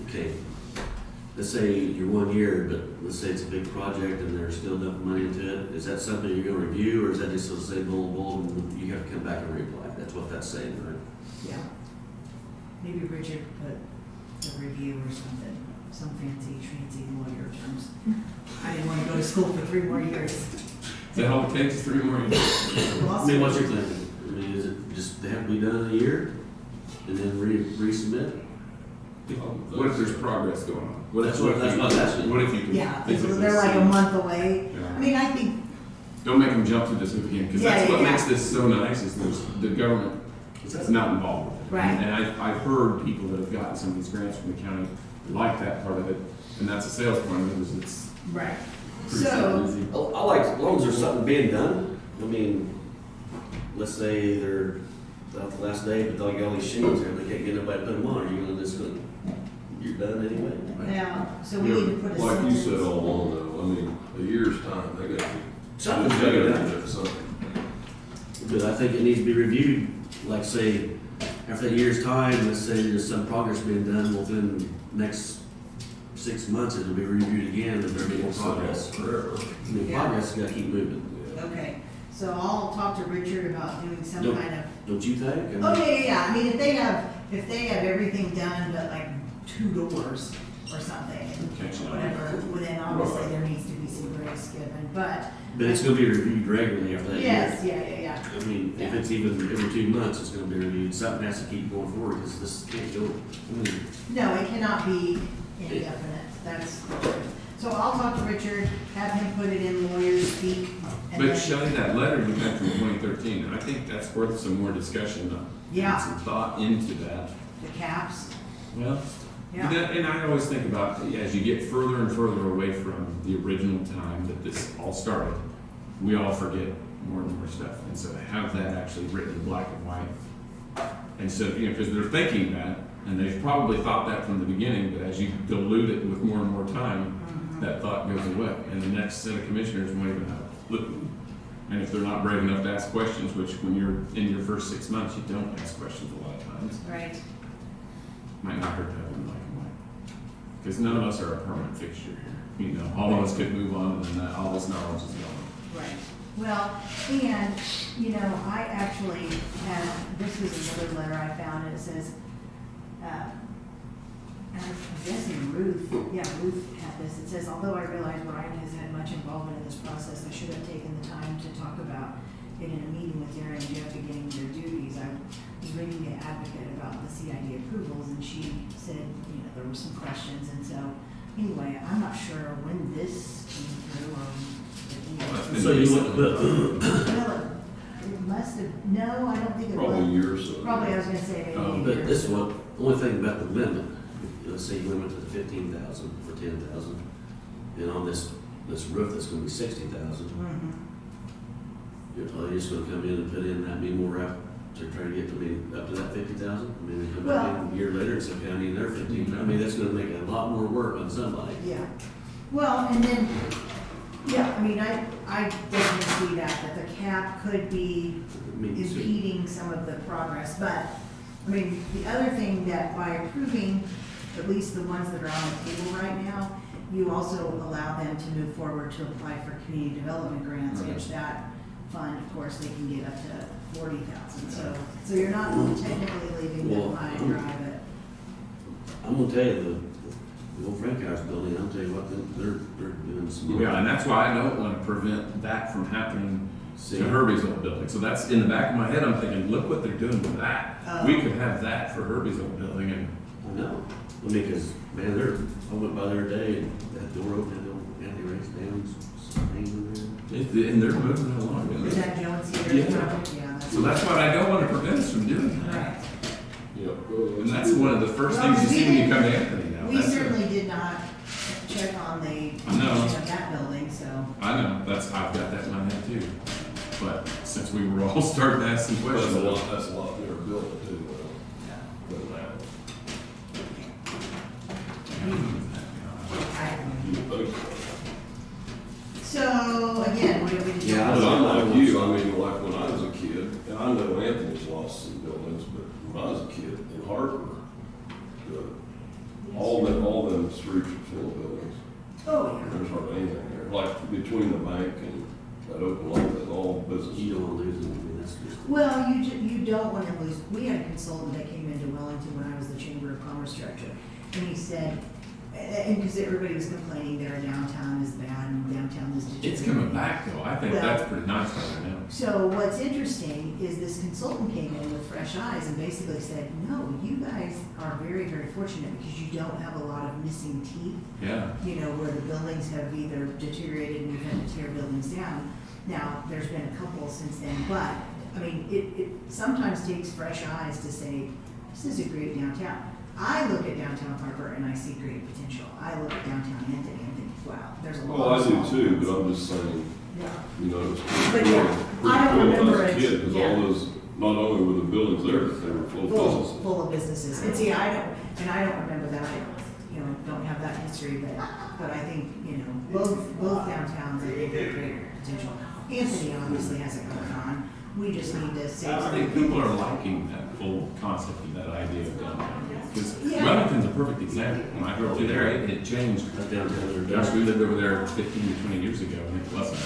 okay, let's say you're 1 year, but let's say it's a big project and there's still enough money into it, is that something you're gonna review, or is that just gonna say bold, and you have to come back and reapply? That's what that's saying, right? Yeah. Maybe Richard put a review or something, some fancy lawyer terms. I didn't want to go to school for 3 more years. Is that all it takes, 3 more years? I mean, what's your thinking? I mean, is it just, they have to be done in a year, and then resubmit? What if there's progress going on? What if That's what I was asking. What if you can? Yeah, physically they're like a see? month away. Yeah. I mean, I think, Don't make them jump through this hoop again, because Yeah, that's what yeah, makes yeah. this so nice, is the government is not involved with it. Right. And I've heard people that have gotten some of these grants from the county like that part of it, and that's a sales point of it, is it's right. pretty So, easy. I like, as long as there's something being done. I mean, let's say they're out the last day, but they'll get all these sheets here, they can't get nobody to put them on, are you gonna just gonna, you're done anyway? now, so we need to put a Like you sentence. said all along though, I mean, a year's time, they got to. Something's gotta be done. Something. But I think it needs to be reviewed, like say, after that year's time, let's say there's some progress being done within the next 6 months, it'll be reviewed again, and there'll be more progress. Forever. I mean, progress has gotta keep moving. Okay, so I'll talk to Richard about doing some Nope. kind of, Don't you think? I mean, oh, yeah, I mean, if they have everything done but like 2 doors or something, Okay. whatever, well, then obviously there needs to be some grace given, but. But it's gonna be reviewed regularly after that year. Yes, yeah. I mean, if it's even every 2 months, it's gonna be reviewed. Something has to keep going forward, because this can't go. I mean, No, it cannot be indefinite, that's the truth. So I'll talk to Richard, have him put it in lawyer's speak. And But then- Shelly, that letter you got from 2013, I think that's worth some more discussion, Yeah. and some thought into that. The caps, Well, yeah. and I always think about, as you get further and further away from the original time that this all started, we all forget more and more stuff. And so to have that actually written in black and white, and so, because they're thinking that, and they've probably thought that from the beginning, but as you dilute it with more and more time, that thought goes away. And the next set of commissioners won't even have a clue. And if they're not brave enough to ask questions, which when you're in your first 6 months, you don't ask questions a lot of times, Right. might not hurt to have them black and white. Because none of us are a permanent fixture here. All of us could move on, and then all this knowledge is gone. Right. Well, and, I actually had, this was another letter I found, and it says, I'm guessing Ruth had this. It says, although I realize Ryan has had much involvement in this process, I should have taken the time to talk about it in a meeting with Darren and Jeff beginning their duties. I was reading the advocate about the CID approvals, and she said, there were some questions, and so, anyway, I'm not sure when this came through, or. So you want to put, Well, it must have, no, I don't think it was. Probably a year or so. Probably, I was gonna say maybe a year. but this one, the only thing about the limit, let's say you limit it to 15,000 or 10,000, and on this roof that's gonna be 60,000, Mhm. you're just gonna come in and put in that many more out to try to get to be up to that 50,000? I mean, they come back in a year later and say, okay, I need another 15. I mean, that's gonna make a lot more work on somebody. Yeah, well, and then, yeah, I mean, I definitely see that the cap could be I mean, so- impeding some of the progress, but, I mean, the other thing that by approving at least the ones that are on the table right now, you also allow them to move forward to apply for community development grants, Right. which that fund, of course, they can get up to 40,000, so you're not technically leaving them Well, high and dry, but. I'm gonna tell you, the old Frank House building, I'll tell you what, they're doing some. Yeah, and that's why I don't want to prevent that from happening See. to Herbie's old building. So that's in the back of my head, I'm thinking, look what they're doing with that. Oh. We could have that for Herbie's old building, and I know, I mean, cause, man, I went by there today, and that door opened, and the anti-race down, some things in there. and they're moving it along. Is Yeah. that Jones here? Yeah. Yeah. So that's what I don't want to prevent us from doing that. Right. Yeah. And that's one of the first Well, things you see when you come to Anthony now. We That's it. certainly did not check on the I know. condition of that building, so. I know, I've got that in my head too. But since we were all starting to ask some questions. That's a lot newer building too, than that. You think so? So, again, what do we do? Yeah, But I'm like you, I mean, like when I was a kid, and I know Anthony's lost some buildings, but when I was a kid in Harper, all them streets were full of buildings. Oh, yeah. There's hardly anything there, like between the bank and that open lot, that's all business. You don't wanna lose them, I mean, that's just. Well, you don't want to lose, we had a consultant that came into Wellington when I was the Chamber of Commerce director, and he said, and because everybody was complaining their downtown is bad and downtown is deteriorating. It's coming back though. I think Well- that's pretty nice right now. So what's interesting is this consultant came in with fresh eyes and basically said, no, you guys are very, very fortunate because you don't have a lot of missing teeth, Yeah. where the buildings have either deteriorated and we've had to tear buildings down. Now, there's been a couple since then, but, I mean, it sometimes takes fresh eyes to say, this is a great downtown. I look at downtown Harper and I see great potential. I look at downtown Anthony and think, wow, there's a lot Well, I of do small too, ones. but I'm just saying, Yeah. it's But pretty yeah, cool. I don't Pretty cool when remember I was a it, kid, 'cause yeah. all those, not only were the buildings there, but they were full of businesses. Full of businesses. And see, I don't remember that. I, don't have that history, but I think, both downtowns, I think have great potential. Anthony obviously hasn't gone on. We just need to save I some. think people are liking that whole concept of that idea of downtown. Because Yeah. Wellington's a perfect example. When I drove through there, it changed. That's downtown. Gosh, we lived over there 15 to 20 years ago, and it wasn't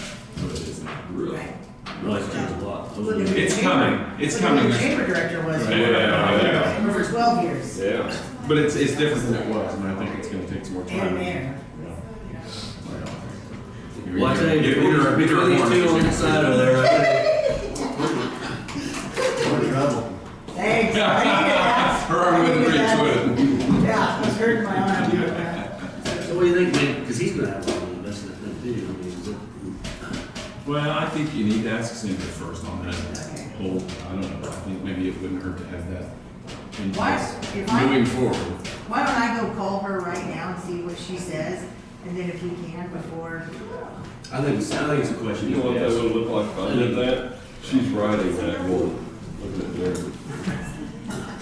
what it is now. Really? Right. Really changed a lot. Look at It's the coming. chamber- It's look at coming. who the chamber director was. Yeah. For 12 years. Yeah. But it's different than it was, and I think it's gonna take some more time. And mayor. Well, I tell you, between these two on the side over there, we're in trouble. Thanks. I needed that. Her arm with the I bridge needed with that. Yeah, I was hurting my arm. I needed that. So what do you think, man? Because he's gonna have a lot of investment in it too. I mean, is it, Well, I think you need to ask Cindy first on that Okay. whole, I don't know, I think maybe it wouldn't hurt to have that in Why- place if I- moving forward. Why don't I go call her right now and see what she says, and then if you can before, I think it's a question. You know what that would look like if I did that? She's writing that one, looking at there.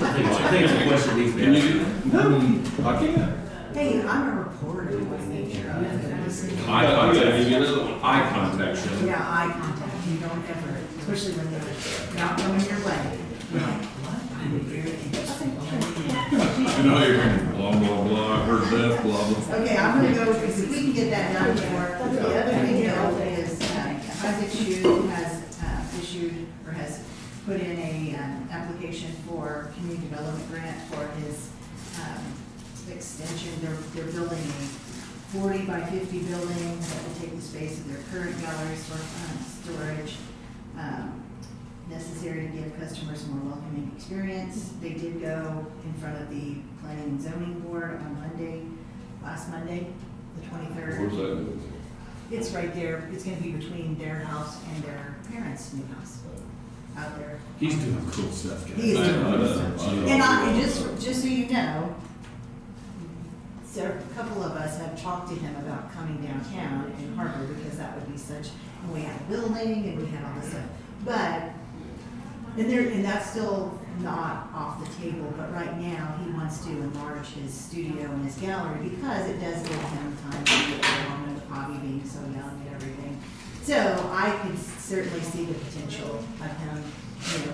I think it's a question needs to be Can asked. you do that? No, I can't. hey, I'm a reporter, let's make sure I'm Eye I'm gonna give you contact. another one. Eye contact, Shelley. Yeah, eye contact, you don't ever, especially when they're not coming your way. You're like, what? I'm very interested. You know, you're hearing blah, blah, blah, heard that, blah, blah. Okay, I'm gonna go, because if we can get that done before, the other thing though is, Isaac Shu has, issued, or has put in a, application for community development grant for his, extension. They're building a 40 by 50 building that will take the space of their current galleries for, storage. Necessary to give customers a more welcoming experience. They did go in front of the planning and zoning board on Monday, last Monday, the 23rd. Where's that? It's right there, it's gonna be between their house and their parents' new house, out there. He's doing cool stuff, guys. He is doing I cool know, stuff. I know. And just so you know, so a couple of us have talked to him about coming downtown in Harper, because that would be such, and we had a building and we had all this stuff. But, and that's still not off the table, but right now, he wants to enlarge his studio and his gallery, because it does give him time to get along with Bobby being so young and everything. So I could certainly see the potential of him,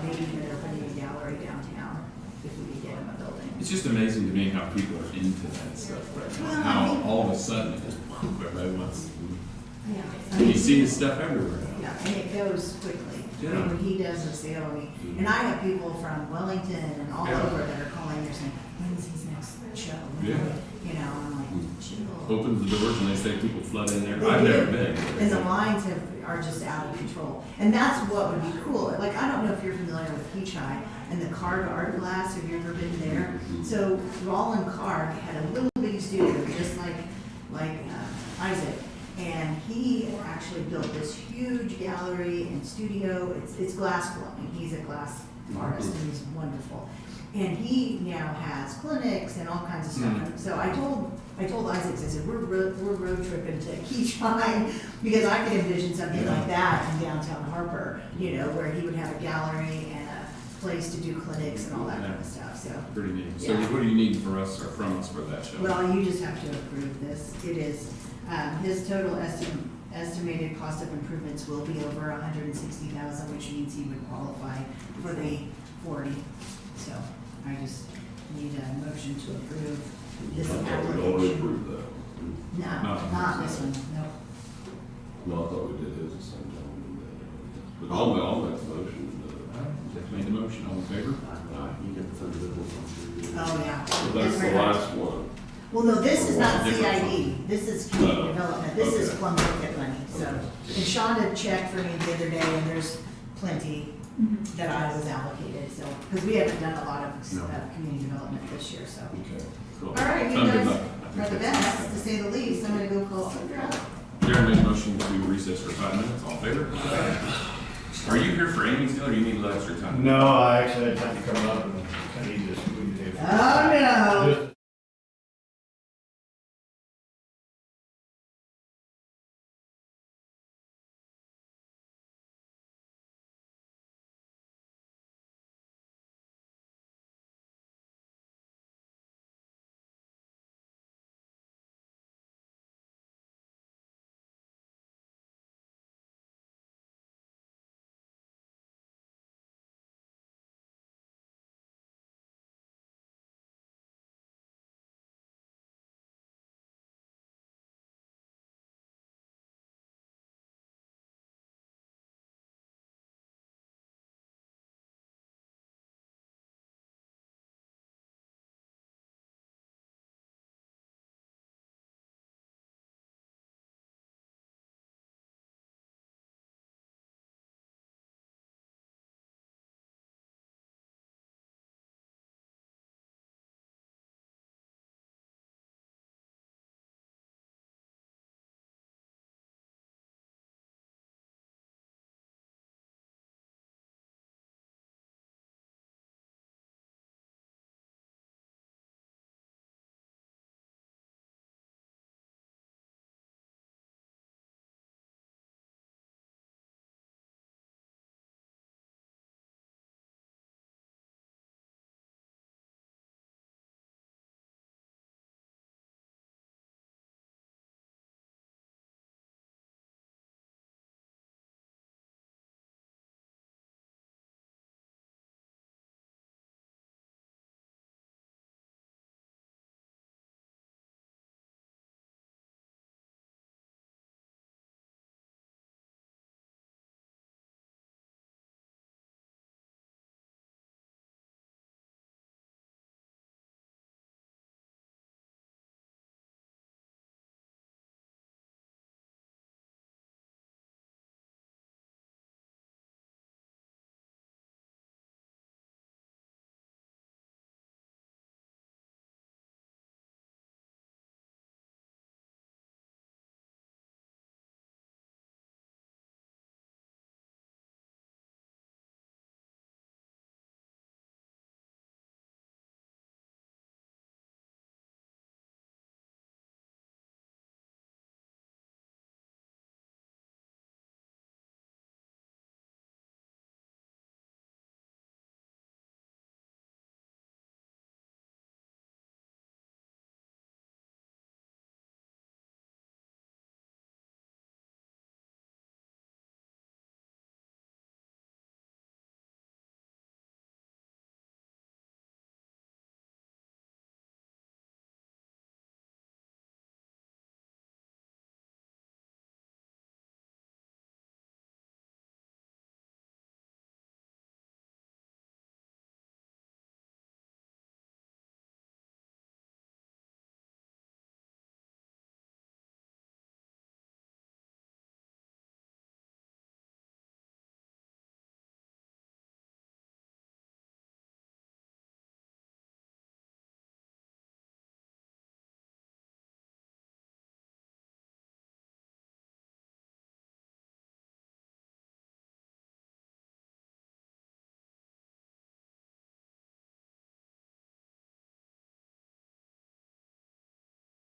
maybe even opening a gallery downtown, if we could get him a building. It's just amazing to me how people are into that stuff right now. Well, I How think- all of a sudden it just, everybody wants. Yeah. You see his stuff everywhere now. Yeah, and it goes quickly. I mean, Yeah. when he does a sale, and I have people from Wellington and all Yeah. over that are calling, they're saying, when's his next show? Yeah. I'm like, chill. Opens the doors and they say people flood in there. They I've do. never been. And the lines are just out of control. And that's what would be cool. Like, I don't know if you're familiar with Peach High and the Card Art Glass, have you ever been there? So Roland Card had a little bitty studio, just like Isaac. And he actually built this huge gallery and studio. It's glass blowing. He's a glass artist and he's wonderful. And he now has clinics and all kinds of stuff. Mhm. So I told Isaac, I said, we're road tripping to Keach High, because I could envision something like that in downtown Harper, where he would have a gallery and a place to do clinics and all that kind of stuff, so. Pretty neat. So Yeah. what do you need for us or from us for that show? Well, you just have to approve this. It is, his total estimated cost of improvements will be over $160,000, which means he would qualify for the 40. So I just need a motion to approve this I thought we'd already application. approved that. No, No. not this one, no. No, I thought we did his the same time we did that. But I'll make the motion. Jeff made the motion. All in favor? You get the fundamentals, I'm sure. Oh, yeah. But that's the last one. Well, no, this is not What's the difference? CID, this is community Oh, development, this is okay. plum market money, so. And Shonda checked for me the other day, and there's plenty that I was allocated, so, because we haven't done a lot of, No. community development this year, so. Okay. Cool. All right, you Sounds good guys enough. I think are the that's- best, to say the least, I'm gonna go call Sandra. Darren made a motion to recess for 5 minutes. All in favor? Are you here for Amy's deal or you need a little extra time? No, I actually had time to come up and I need to squeeze in. Oh, no. Just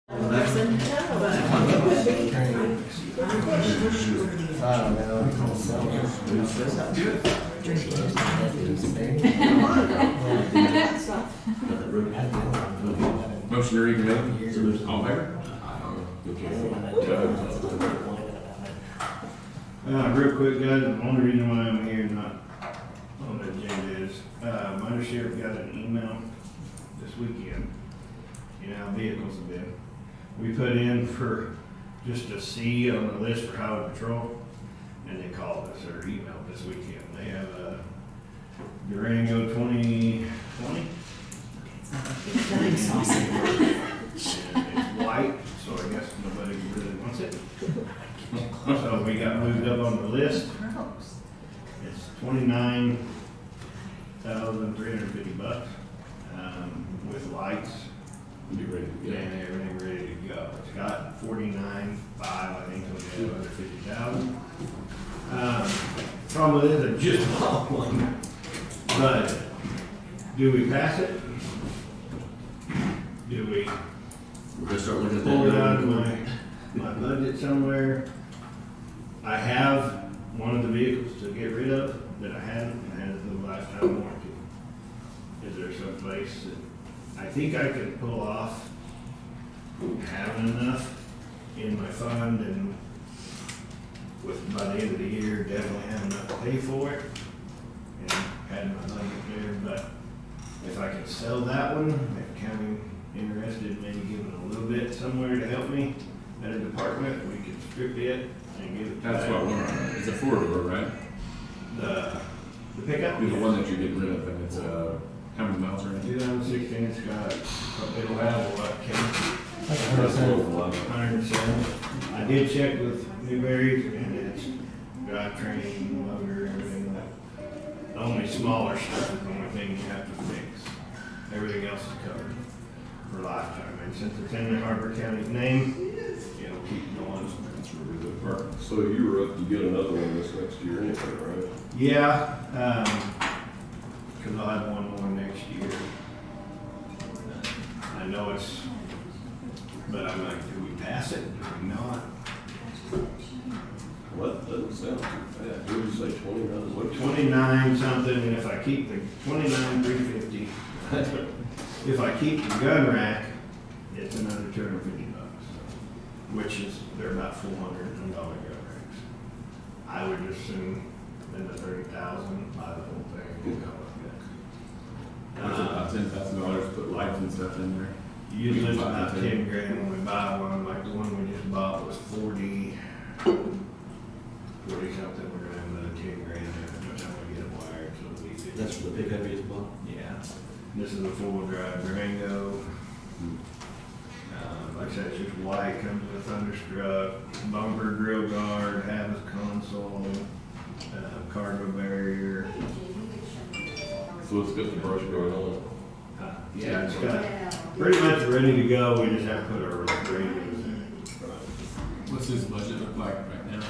Larson? Motion to reconvene. All in favor? Real quick, guys, the only reason why I'm here, not on the agenda is, my undersheriff got an email this weekend. You know how vehicles have been. We put in for just a C on the list for highway patrol, and they called us or emailed this weekend. They have a Durango 2020. And it's white, so I guess nobody really wants it. So we got moved up on the list. It's $29,350, with lights Be ready to and get it. everything ready to go. It's got 49.5, I think, so we have under 50,000. Problem is, I just bought one, but do we pass it? Do we We're gonna start looking at that. pull it out of going my budget somewhere? I have one of the vehicles to get rid of that I hadn't, and had the lifetime warranty. Is there some place that I think I can pull off having enough in my fund and by the end of the year, definitely have enough to pay for it and had my budget there, but if I could sell that one, if county interested in maybe giving a little bit somewhere to help me at a department, we could strip it and give it to That's that. what one, it's a four-door, right? The pickup? The one that you're getting rid of, and it's, how many miles are in it? 2016, it's got, it'll have what, Ken? That's what it was. 107. I did check with Newberry, and it's drivetrain, motor, everything. The only smaller stuff is the only thing you have to fix. Everything else is covered for lifetime. And since it's in the Harper County's name, it'll keep going. That's really good work. So you were up to get another one this next year anyway, right? Yeah, because I'll have one more next year. I know it's, but I'm like, do we pass it? Do we not? Well, that doesn't sound too bad. What did you say, 29? What, 29 something, and if I keep the 29,350, if I keep the gun rack, it's another $250, which is, they're about $400 gun racks. I would assume in the 30,000, buy the whole thing and go with It's about $10,000 to put lights and stuff in there. it. Usually it's about 10 grand when we buy one, like the one we just bought was 40 something. We're gonna have another 10 grand in it by the time we get it wired, so it'll be 50. That's for the pickup you just bought? Yeah, this is a four-wheel drive Durango. Like I said, it's just white, comes with a thunderstruck, bumper, grill guard, Havas console, cargo barrier. so it's got the brush guard on it. Yeah, it's got pretty much ready to go. We just have to put our radios in it. What's his budget look like right now?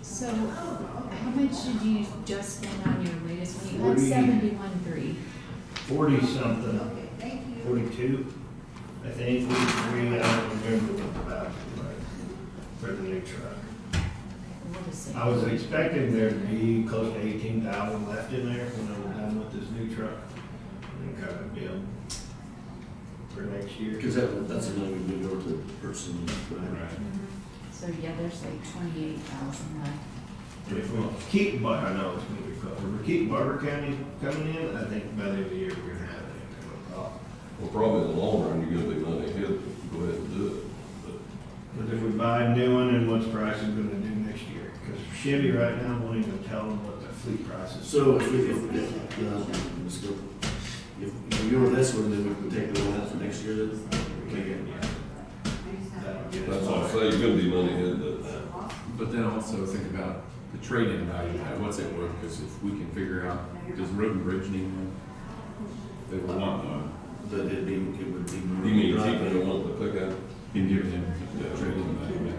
So, how much did you just spend on your latest one? You had 40. 71.3. 40 something, 42, I think, 43, I don't remember what the value was like for the new truck. We'll just say- I was expecting there to be close to 18,000 left in there when I was done with this new truck. And kind of build for next year. Because that's another we moved over to purchasing. Right. So, yeah, there's like 28,000 left. And if we keep, I know it's gonna be covered, if we keep Barber County coming in, I think by the end of the year, we're gonna have it, no problem. Well, probably in the long run, you're gonna be money ahead if you go ahead and do it. But if we buy a new one, and what's price is gonna do next year? Because Chevy right now won't even tell them what the fleet price is. So if let's go. If you were this one, then we can take the one out for next year then? That'll get us That's what I started. say, you're gonna be money ahead, but But then also think about the trade-in value, what's it worth? Because if we can figure out, does Road and Bridge need one? They will want one. But it would be. you mean keeping the one to pick up? And giving him the trade-in value back.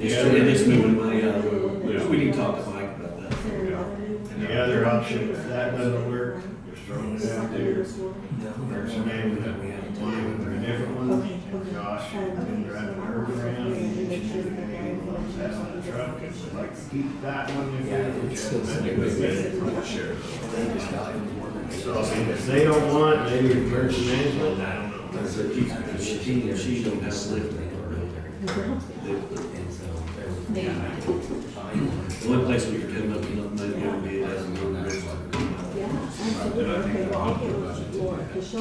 It's moving money out of it. We can talk to Mike about that. And the other option, if that doesn't work, there's throwing it out there. There's some names that we have one with a different one, and Josh has been driving hers around, and she's been getting those out on the truck, and so like, keep that one if you So if they don't want, maybe emergency management, I don't know. She don't have to live there. The only place we could come up, you know, maybe it would be as a little bit. Has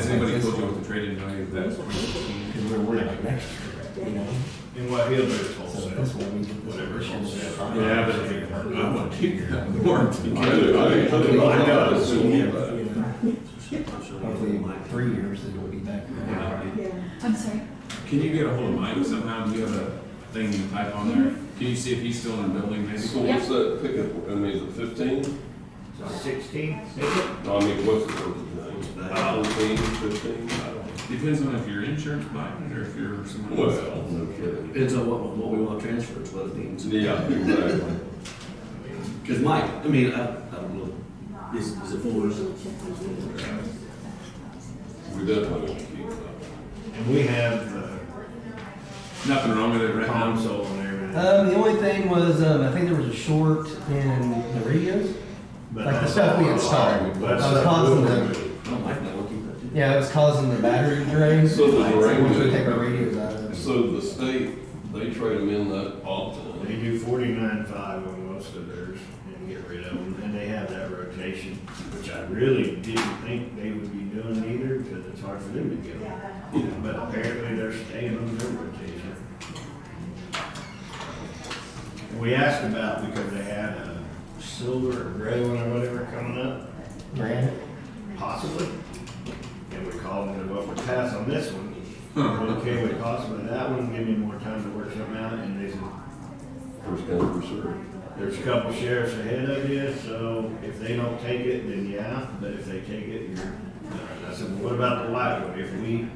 anybody told you what the trade-in value of that? Because we're worried about next year, you know? And what he'll do is wholesale, So that's why we get this. whatever wholesale. Yeah, but I want to keep that warranty. I know. Hopefully in 3 years, it'll be back. I'm sorry. Can you get a hold of Mike somehow? Do you have a thing you type on there? Can you see if he's still in the building maybe? So what's that pickup, I mean, is it 15? 16? No, I mean, what's the name? 14, 15? I don't know. Depends on if you're insurance buying it or if you're someone Well, else. no kidding. Depends on what we want to transfer, is what it means. Yeah, exactly. Because Mike, I mean, I don't know, is it for us? We definitely want to keep that. And we have Nothing wrong with it right now. console and everything. The only thing was, I think there was a short in the radios. But Like the stuff we installed. But I was causing the, I don't like that, we'll keep that too. yeah, it was causing the battery to drain. So the drain- Once we take our radios out of it. So the state, they trade them in that often. They do 49.5 on most of theirs and get rid of them, and they have that rotation, which I really didn't think they would be doing either, because it's hard for them to get them. But apparently they're staying on their rotation. We asked about, because they had a silver or gray one or whatever coming up, Granite. possibly. And we called and said, well, we're pass on this one. Okay, we possibly that one, give me more time to work something out, and they said, First come, first served. there's a couple sheriffs ahead of you, so if they don't take it, then yeah, but if they take it, you're done. I said, well, what about the white one? If we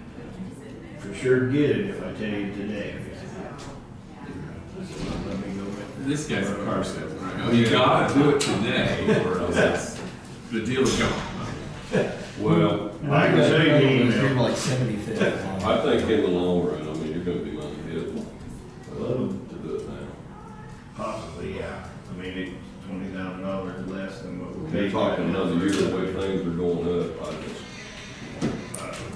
for sure get it, if I tell you today. He said, yeah. I said, well, let me go with This guy's a car salesman, right? Oh, you gotta do it today or else the deal is gone. Well, I can say the You're email. like 75th. I think in the long run, I mean, you're gonna be money hit to do it now. Possibly, yeah. I mean, it's $20,000 less than what we You're paid. talking another year, the way things are going up, I just,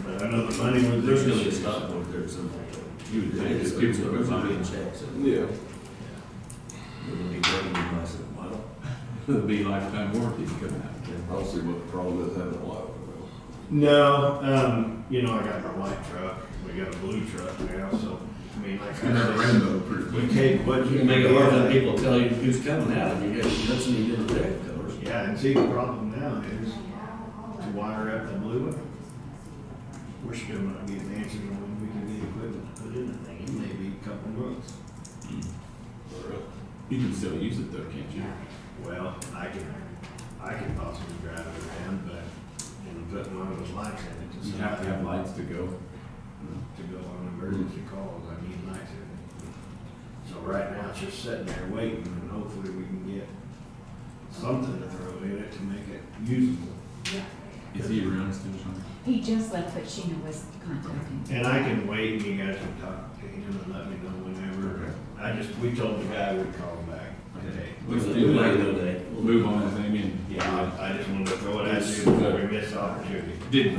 But I know the money was There's there. gonna be a stop over there at some point. You would think Just it's give people them a being sign. checked, so yeah. we're gonna be waiting, and I said, well, It'll be lifetime warranty coming out. I don't see what the problem is having a lot of it. No, you know, I got the white truck. We got a blue truck now, so, I mean, like It's gonna have a I rainbow said, pretty you quick. take what you you can make it hard for get. people to tell you who's coming out, and you got, that's when you get the deck colors. Yeah, and see, the problem now is to wire up the blue one. We're still not getting answers on when we can get equipment to put in the thing. It may be a couple months. You can still use it though, can't you? Well, I can possibly drive it around, but, and put one of those lights in it. You have to have lights to go. To go on emergency calls, I need lights in it. So right now, it's just sitting there waiting, and hopefully we can get something to throw in it to make it usable. Is he around still, Shonda? He just left, but Sheena was contacting. And I can wait, and you guys can talk to him and let me know whenever. We told the guy we'd call him back today. Let's We'll do let you that. know today. We'll move on with Amy and. Yeah, I just wanted to throw it at you before we miss the opportunity.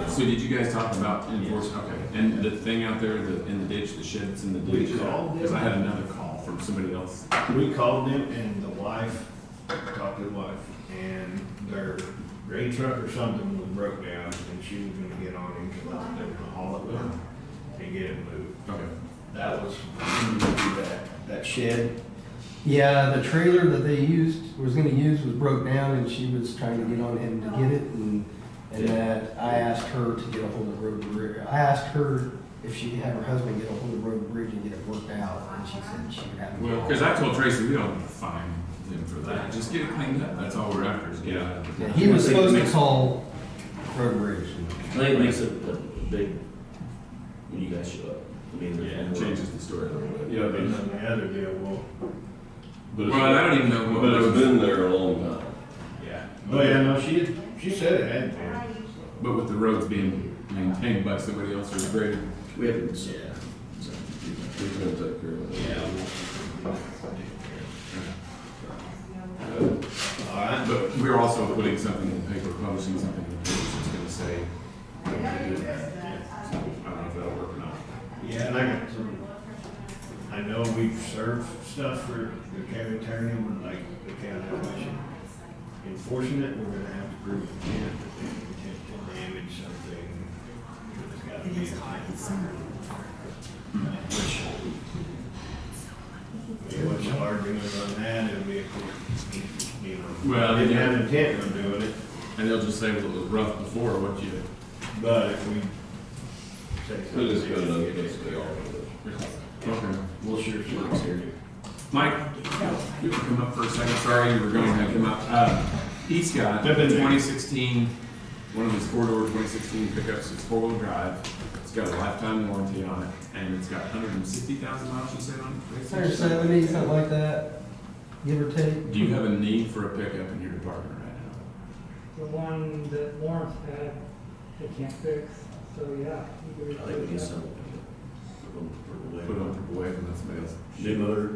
So did you guys talk about enforcement? Okay, and the thing out there, in the ditch, the shed that's in the We ditch? called them. Because I had another call from somebody else. We called them, and the wife, talked to the wife, and their gray truck or something was broke down, and she was gonna get on him, because they were gonna haul it with them and get it moved. Okay. That was, that shed. Yeah, the trailer that they was gonna use was broke down and she was trying to get on him to get it and that I asked her to get a hold of Road and Bridge. I asked her if she could have her husband get a hold of Road and Bridge and get it worked out and she said she would have it. Well, because I told Tracy, we don't fine them for that. Just get it cleaned up. That's all we're after is get it out of Yeah, the. he was supposed to call Road and Bridge. I think it makes it a big, when you guys show up. I mean, Yeah, it changes the story a little bit. Yeah, And then the other deal, well, but Well, I don't even know what. but it's been there a long time. yeah. Oh, yeah, no, she She said it had been. But with the roads being maintained by somebody else or graded. We haven't, Yeah. He's gonna take care of that. Yeah. Yeah. All right. But we're also putting something in the paper, publishing something in the paper that's gonna say, so, I don't know if that'll work or not. Yeah, and I got some, I know we've served stuff for the county attorney, but like the county commission enforcing it, we're gonna have to prove intent, that they intent to damage something. It's gotta It be is a high concern. what's the argument on that, it'll be, you know, Well, didn't have intent on doing it, And they'll just say, well, it was rough before, what you, but if we say It is something. good enough to stay on okay. We'll sure Mike's here. Mike, you can come up for a second, sorry, you were going to come up. He's got a Jump in there. 2016, one of his four-door 2016 pickups, it's four-wheel drive. It's got a lifetime warranty on it, and it's got 160,000 miles, you said, on it? 170, something like that, give or take. Do you have a need for a pickup in your department right The one that Lawrence had, they can't fix, so yeah. you could I think we need replace that. some. now? Put on away from that somebody else. New motor.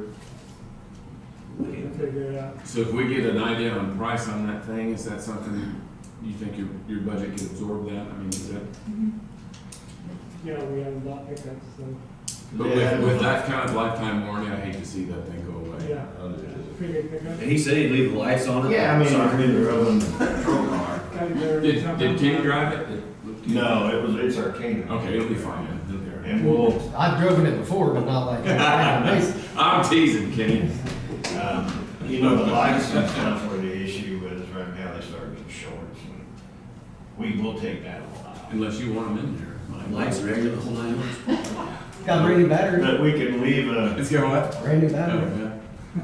We can figure it out. So if we get an idea on price on that thing, is that something you think your budget can absorb that? I mean, is that? Yeah, we have a lot pickups, so, But Yeah. with that kind of lifetime warranty, I hate to see that thing go away. yeah, it. pretty good pickup. And he said he'd leave the lights on it. Yeah, I mean, So I've been driving the patrol car. Did Kenny drive it? No, it's our Canaan. Okay, it'll be fine then. It'll be all right. And we'll, I've driven it before, but not like that. I'm teasing, Kenny. you know, the lights and stuff were the issue with us right now, they start getting short. And we will take that all out. Unless you want them in there. Lights regular the whole 9 yards. Got a brand new battery, But we can leave a, It's got what? brand new Oh, battery. yeah.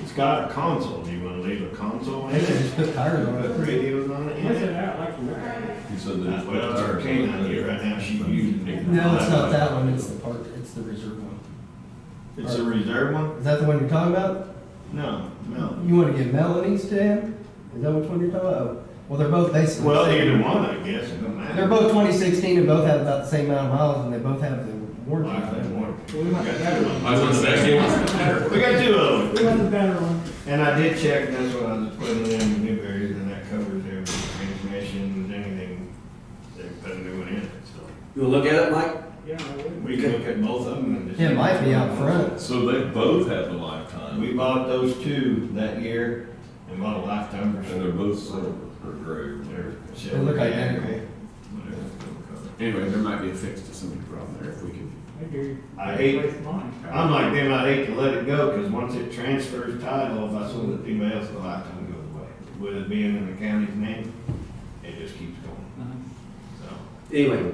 it's got a console, do you wanna leave a console in Maybe it? just put tires on Put it. radios on it? What's it at, like, where? He said there's. Well, it's our Canaan here right now, she's using it. No, it's not that one, it's the part, it's the reserve one. It's a reserve one? Is that the one you're talking about? No, no. You wanna give Melanie's to him? Is that which one you're talking about? Oh, well, they're both basically. the Well, same. either one, I guess, it don't matter. They're both 2016 and both have about the same amount of miles and they both have the warranty. Well, I on think them. one. We want the better one. I was gonna say, he wants the better. We got two of them. We want the better one. And I did check, and that's what I was putting in the new areas, and that covers every transmission, anything, they put a new one in it, so. You wanna look at it, Mike? Yeah, I would. We can look at both of them and just. It might be out front. So they both have a lifetime. We bought those two that year, and bought a lifetime for And they're both silver or gray. They look identical. Anyway, there might be a fix to some of the problem there if we could. I agree. I hate- Replace mine. I'm like them, I hate to let it go, cause once it transfers title, if I sold it to anybody else, the lifetime goes away. With it being in the county's name, it just keeps going, so. Anyway,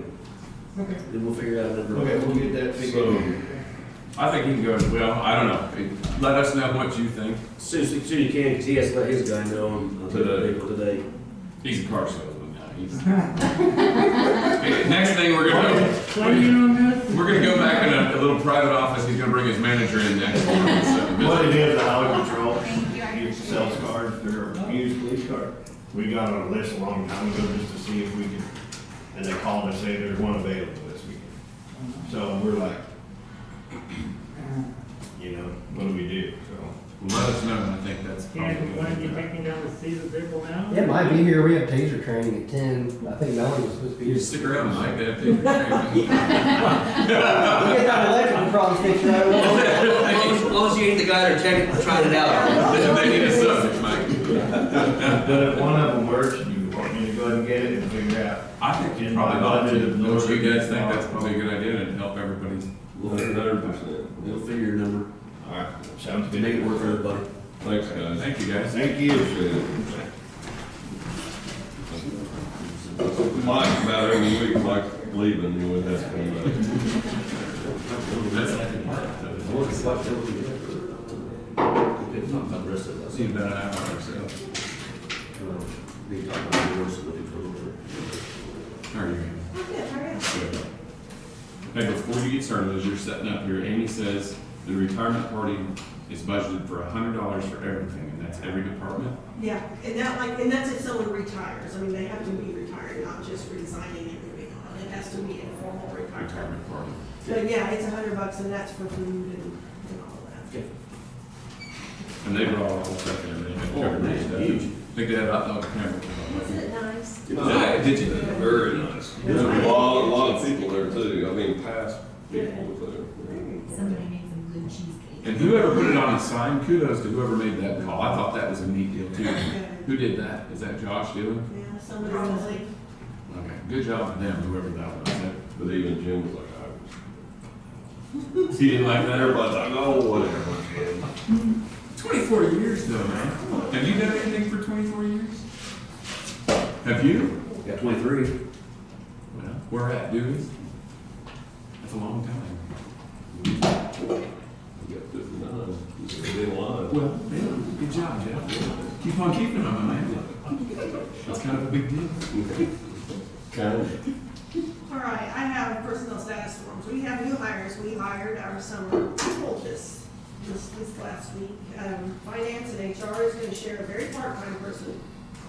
Okay. then we'll figure out a number. Okay, we'll get that figured So, out. I think he can go, well, I don't know. Let us know what you think. Soon as you can, because he has to let his guy know on today. He's a car salesman now. He's. Next thing we're gonna we're gonna go back in a little private office. He's gonna bring his manager in next. What it is, the highway patrol, he sells cars, they're used police cars. We got on a list a long time ago just to see if we could, and they called and say there's one available this weekend. So we're like, you know, what do we do? So, Let us know. I think that's. And when you take me down to see the vehicle now? It might be here, we have taser training at 10, I think Melanie was supposed to be You here. stick around, Mike. They have to. We get that electrical problem fixed right away. As long as you ain't the guy that tried it out. They need a subject, Mike. but if one of them works, you want me to go ahead and get it and figure out. I think you probably ought to. Don't you guys think that's probably a good idea and help everybody? 100%. We'll figure your number. All right, sounds good. Make it work for everybody. Thanks, guys. Thank you, guys. Thank you. Appreciate it. Mike, about every week, Mike's leaving, you would have to come back. Talk about the rest of us. See about an hour or so. We can talk about the worst of it. How are you? Good. Hey, before you get started, as you're setting up here, Amy says the retirement party is budgeted for $100 for everything, and that's every department? Yeah, and that's if someone retires. I mean, they have to be retired, not just resigning and moving on. It has to be a formal retirement. Retirement party. But yeah, it's $100 and that's for food and all that. And they brought all the stuff in, and they had covered their stuff. Huge. I think they had hot dog camera. Wasn't it nice? Yeah, did you? Very nice. There's a lot of people there too. I mean, past people was there. Somebody made some good cheesecake. And whoever put it on a sign, kudos to whoever made that call. I thought that was a neat deal too. Who did that? Is that Josh doing? Yeah, somebody was like, Okay, good job to them, whoever that was. But even Jim was like, He didn't like that? everybody's like, oh, whatever. 24 years though, man. Have you done anything for 24 years? Have you? Got 23. Well, where at, dudes? That's a long time. We got 59. He's in line. Well, yeah, good job, Jeff. Keep on keeping on, man. That's kind of a big deal. Kind of. all right, I have personnel status forms. We have new hires. We hired our summer people this last week. Finance and HR is going to share a very part-time person.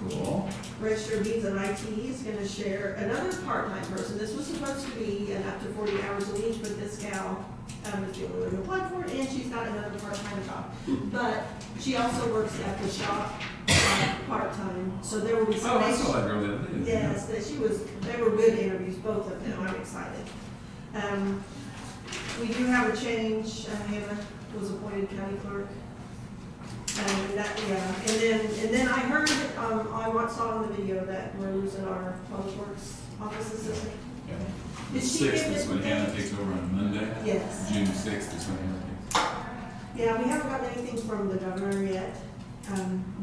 Cool. Register of Deeds and IT is going to share another part-time person. This was supposed to be an up to 40 hours a week, but this gal is the only one who applied for it, and she's got another part-time job. But she also works at the shop part-time, so there will be some. Oh, I saw that girl the other day. Yes, they were good interviews, both of them. I'm excited. We do have a change. Hannah was appointed county clerk. And then I heard, I saw in the video that we're losing our public works office assistant. Yeah. Did she 6th give is it when the Hannah date? takes over on Monday. Yes. June 6th is when Hannah takes. Yeah, we haven't gotten anything from the governor yet,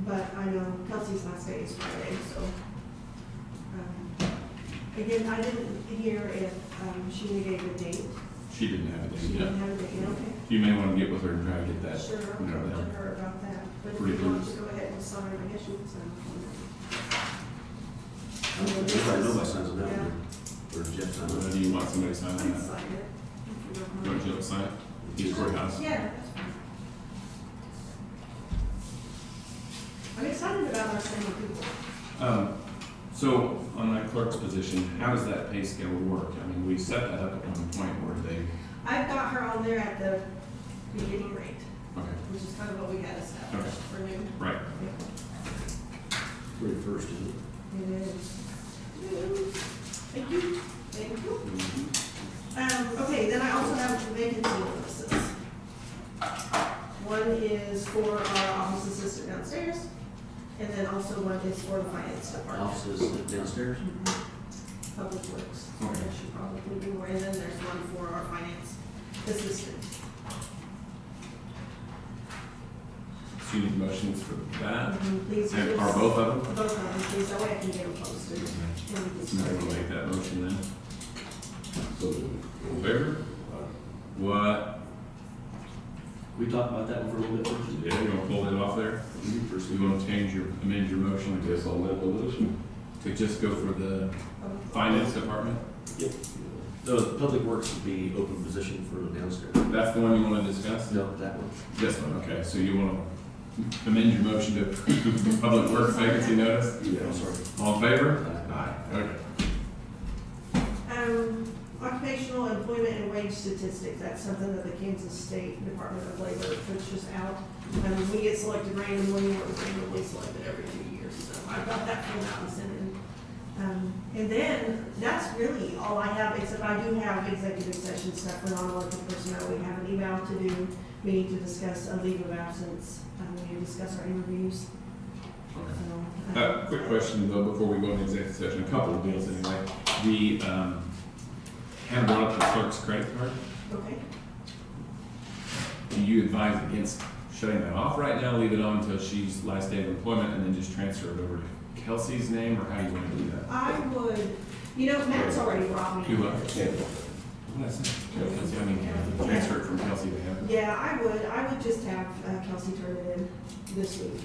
but I know Kelsey's last day is Friday, so. Again, I didn't hear if Sheena gave a date. She didn't have a She date yet. didn't have a date, okay. You may want to get with her and try to get that. Sure, I'll you know, talk to that. her about that. But if Pretty you want please. to go ahead and sign, I guess you can sign. Everybody know my son's on that one. Or Jeff's on Do that. you want somebody to sign I can that? sign it. if you don't You mind. want Jill to sign it? He's courthouse. Yeah, that's fine. I'm excited about our senior people. So on that clerk's position, how does that pay scale work? I mean, we set that up at one point where they, I've got her on there at the beginning rate, okay, which is kind of what we had established for new. right. Pretty first, isn't it? It is. Thank you. Thank you. Okay, then I also have vacancy notices. One is for our office assistant downstairs, and then also one is for the finance department. Offices downstairs. Public Works. Okay. There should probably be more, and then there's one for our finance assistant. So you need motions for that? Please. And are both of them? Both of them, please, that way I can get them posted. And we can Somebody will start. make that motion then. So, All in favor? What? We talked about that one for a little bit first. Yeah, you want to pull that off there? First, you want to amend your motion I guess I'll make the motion. to just go for the finance department? Yep. The public works would be open position for the downstairs. That's the one you want to discuss? No, that one. This one, okay, so you want to amend your motion to approve the public works vacancy notice? Yeah, I'm sorry. All in favor? Aye. Okay. Occupational employment and wage statistics, that's something that the Kansas State Department of Labor pushes out. We get selected randomly, we're randomly selected every 2 years, so I've got that filled out and sent in. And then, that's really all I have, except I do have executive session stuff for non-elected personnel. We have an email to do, we need to discuss a leave of absence, we need to discuss our interviews. So, Quick question though, before we go into executive session, a couple of deals anyway. The, Hannah brought up the clerk's credit card. Okay. Do you advise against shutting that off right now, leave it on until she's last day of employment, and then just transfer it over to Kelsey's name, or how do you want to do that? I would, Matt's already brought me. Who, what did I say? Kelsey, I mean, transfer it from Kelsey to him. Yeah, I would just have Kelsey turn it in this week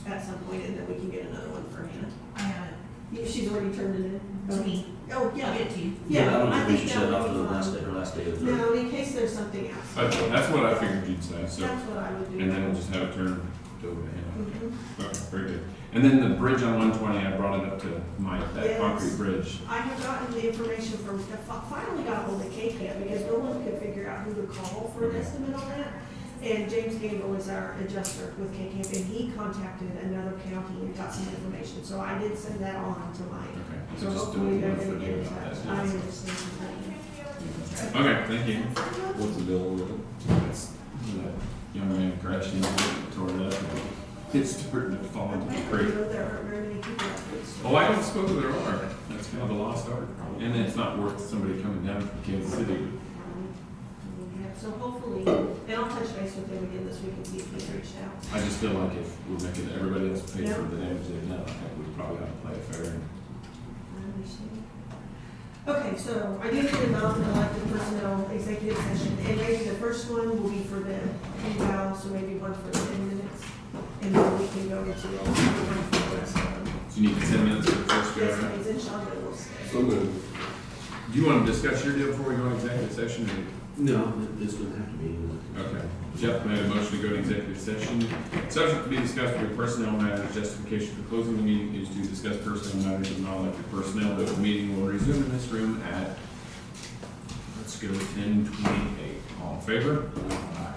at some point, and then we can get another one for Hannah. I got it. She's already turned it in. To me. Oh, yeah. I'll get it to you. Yeah, I don't think we think should that shut it would off be to the fine. last day, or last day of the. No, in case there's something else. That's what I figured you'd say, so, That's what I would do. and then we'll just have it turned over to him. Mhm. Okay, very good. And then the bridge on 120, I brought it up to Mike, that Yes. concrete bridge. I have gotten the information from, finally got hold of KCAM because no one could figure out who to call for an Okay. estimate on that. And James Gamble is our adjuster with KCAM, and he contacted another county and got some information, so I did send that on to Mike. Okay, So so just hopefully they're don't gonna get in forget about touch. that. I understand completely. Okay, thank you. What's the deal with it? That's, that young man crashed into it, tore it up, and it's starting to fall into the creek. There aren't very many people out there. Oh, I don't suppose there are. That's kind of the lost art. And it's not worth somebody coming down from Kansas City. Yeah, so hopefully, and I'll touch base with him again this week and see if he's reached out. I just feel like if we're making everybody else pay for the damage they've done, I think we probably ought to play it fair. I understand. Okay, so I did put about an elected personnel executive session, and maybe the first one will be for the eval, so maybe one for 10 minutes. And then we can go into one for the rest of them. So you need 10 minutes for the first go, Yes, right? please, and Shonda will stay. So moved. Do you want to discuss your deal before we go into executive session? No, it's gonna have to be. Okay. Jeff made a motion to go to executive session. Subject to be discussed with personnel matters. Justification for closing the meeting is to discuss personnel matters of non-elected personnel. The meeting will resume in this room at, let's go 10:28. All in favor? Aye.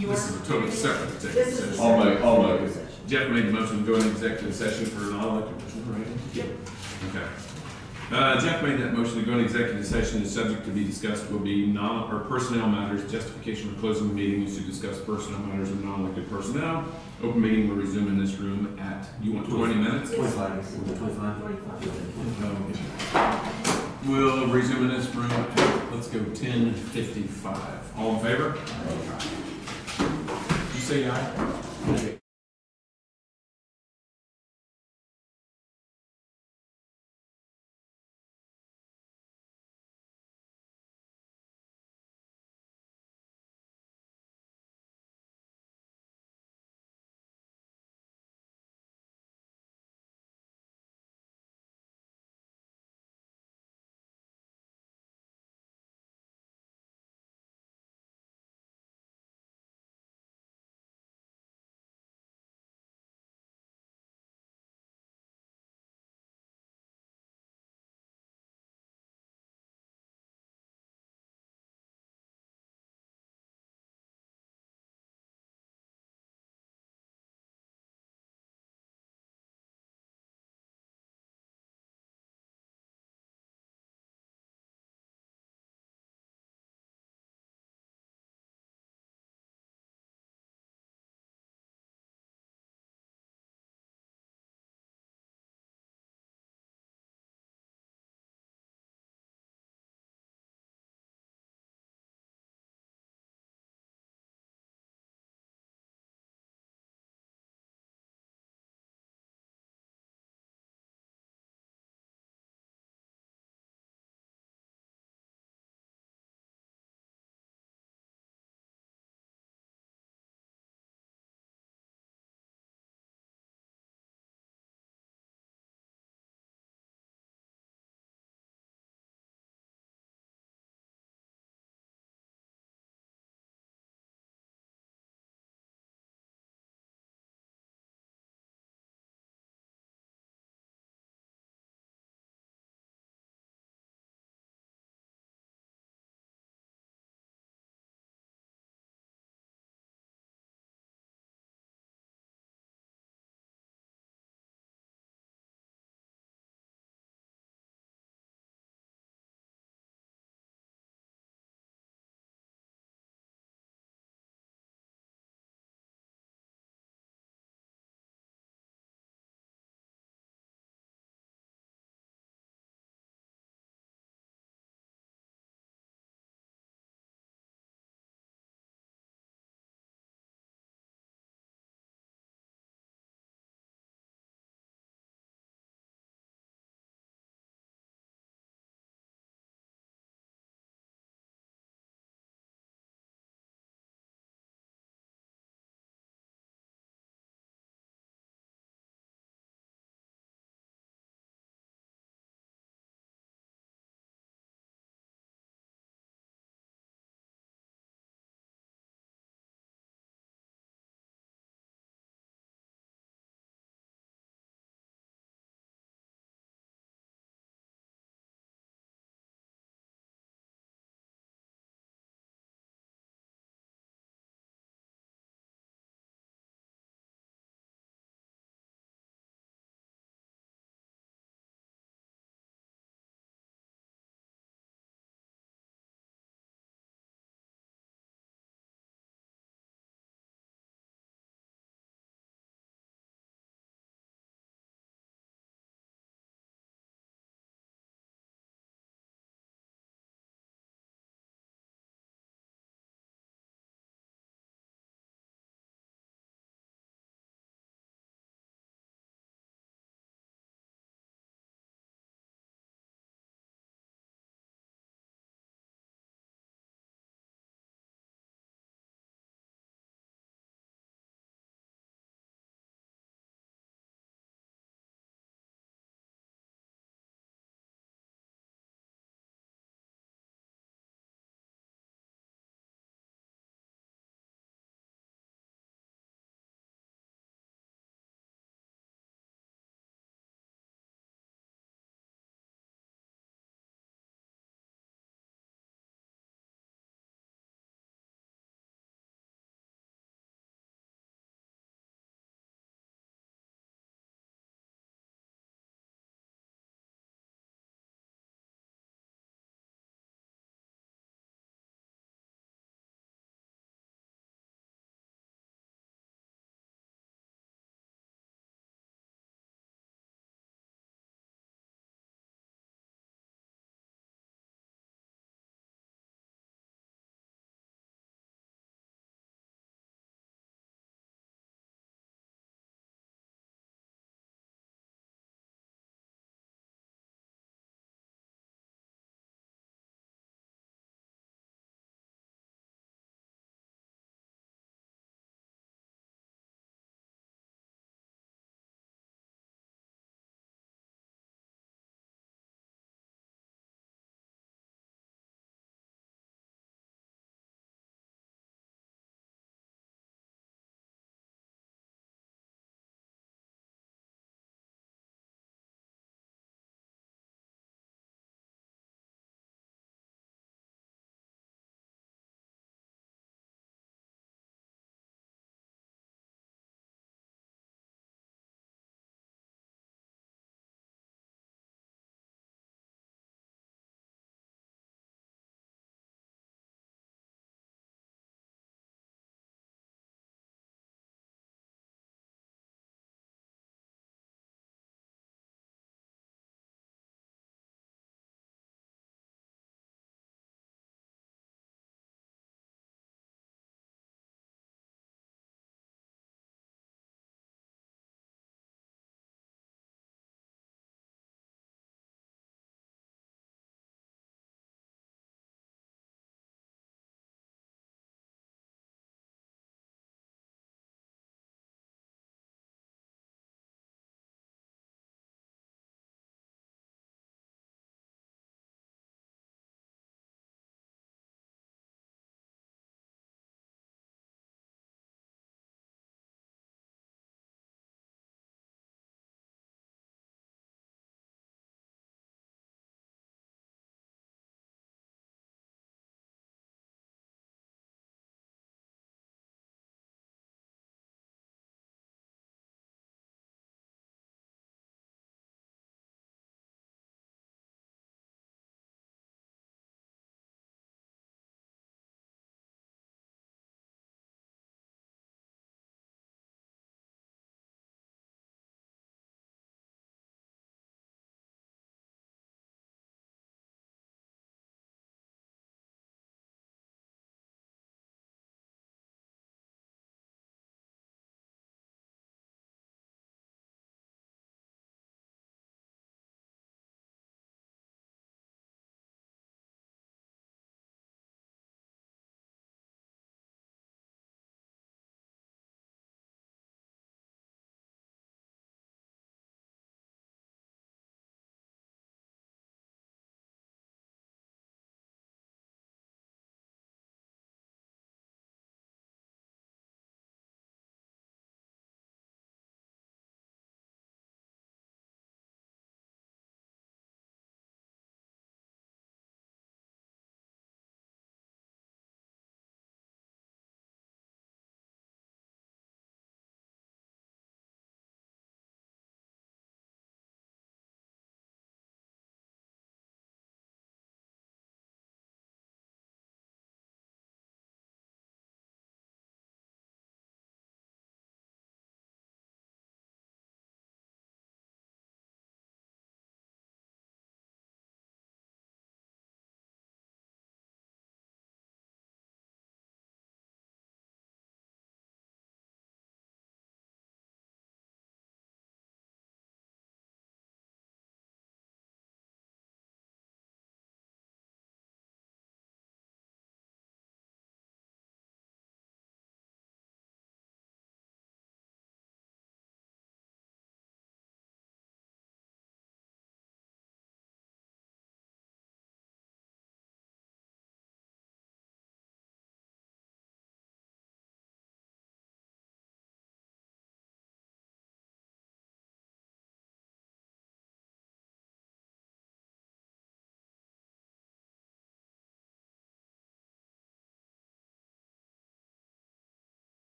Your- This is a totally separate This executive is a session. I'll make it. session. Jeff made the motion to go into executive session for non-elected personnel, right? Yep. Okay. Jeff made that motion to go into executive session. The subject to be discussed will be personnel matters. Justification for closing the meeting is to discuss personnel matters of non-elected personnel. Open meeting will resume in this room at, you want 20 minutes? 25, 25? We'll resume in this room at, let's go 10:55. All in favor? Did you say aye?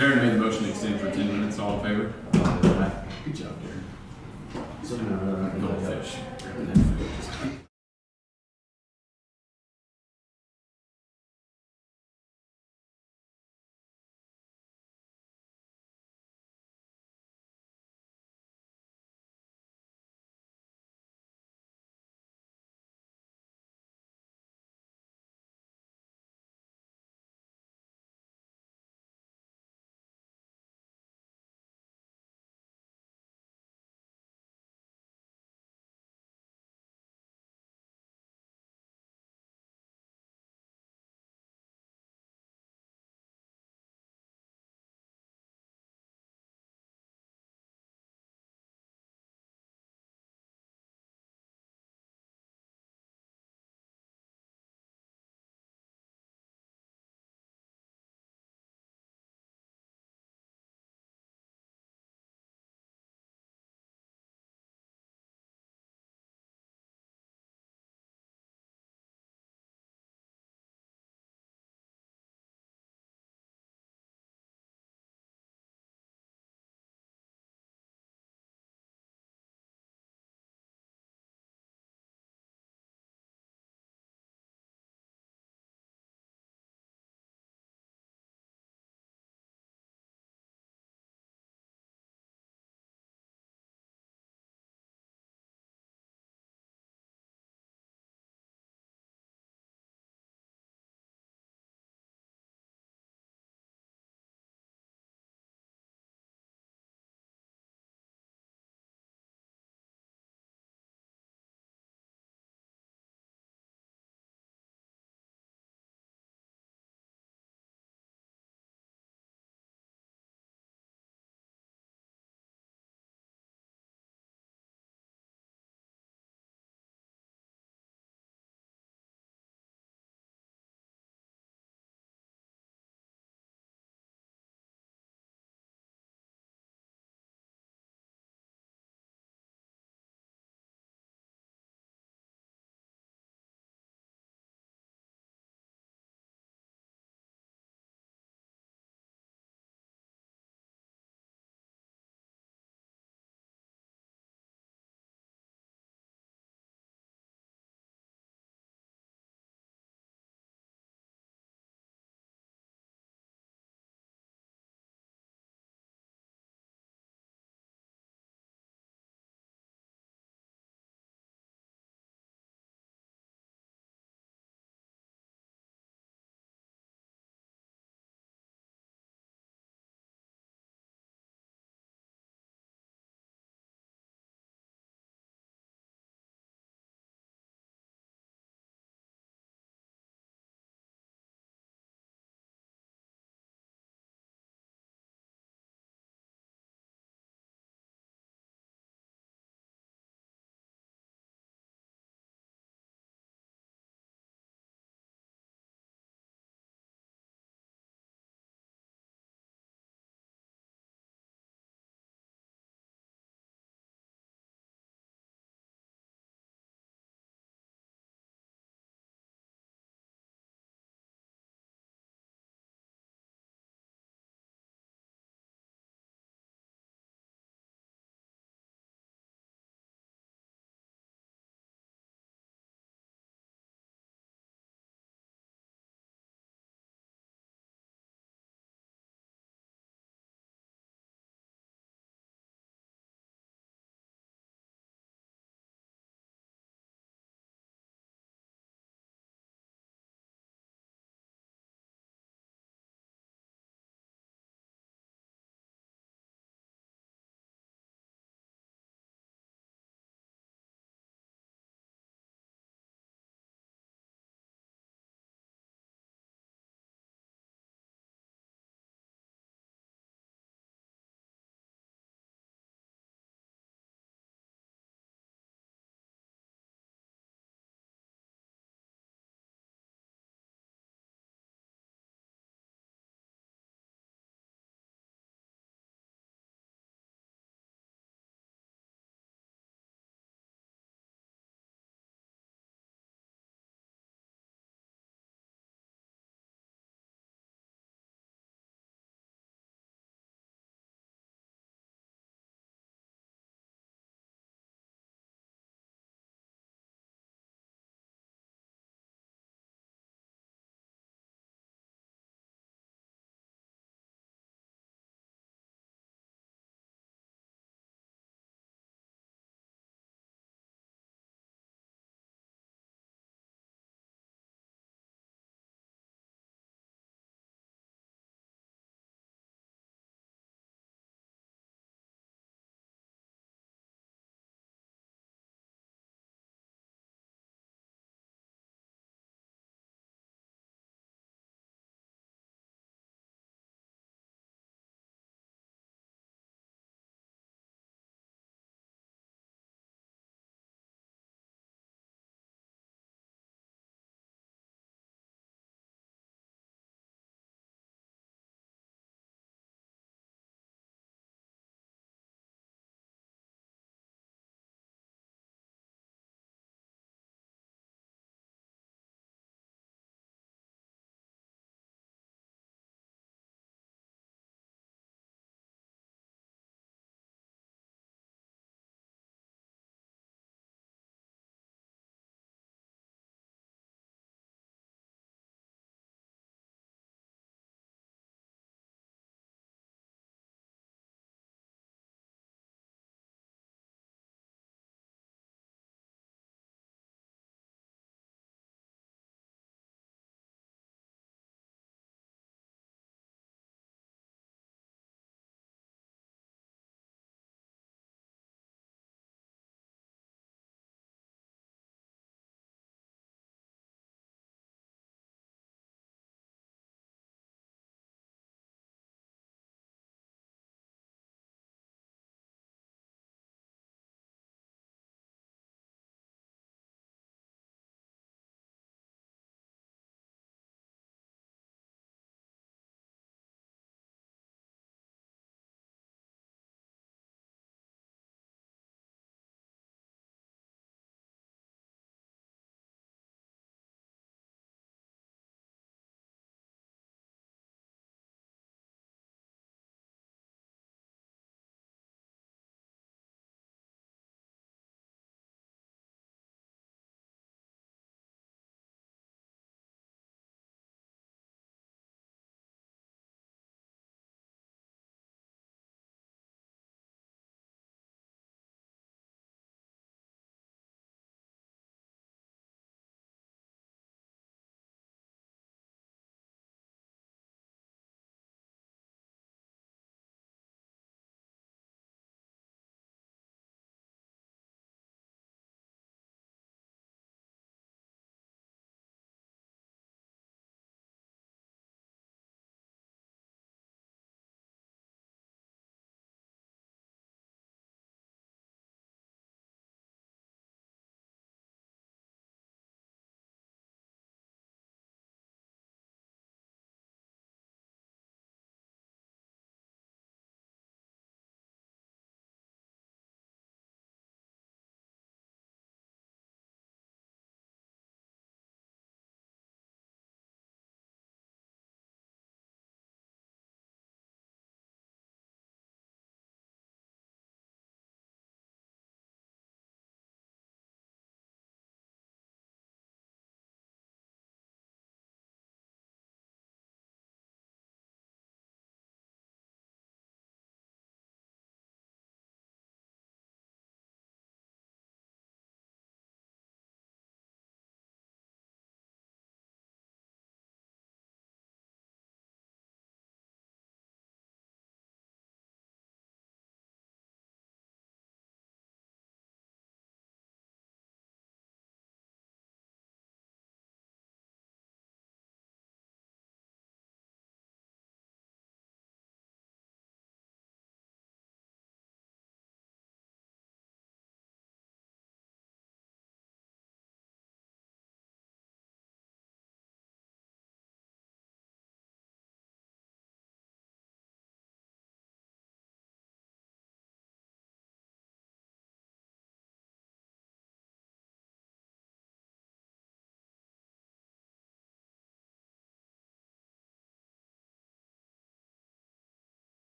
Darren made the motion to extend for 10 minutes. All in favor? Good job, Darren. Somehow, Goldfish. Grabbing that food.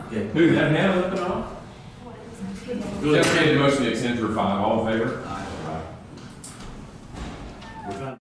Okay. Who, that hand up and off? Jeff made the motion to extend for 5, all in favor? Aye. We're done.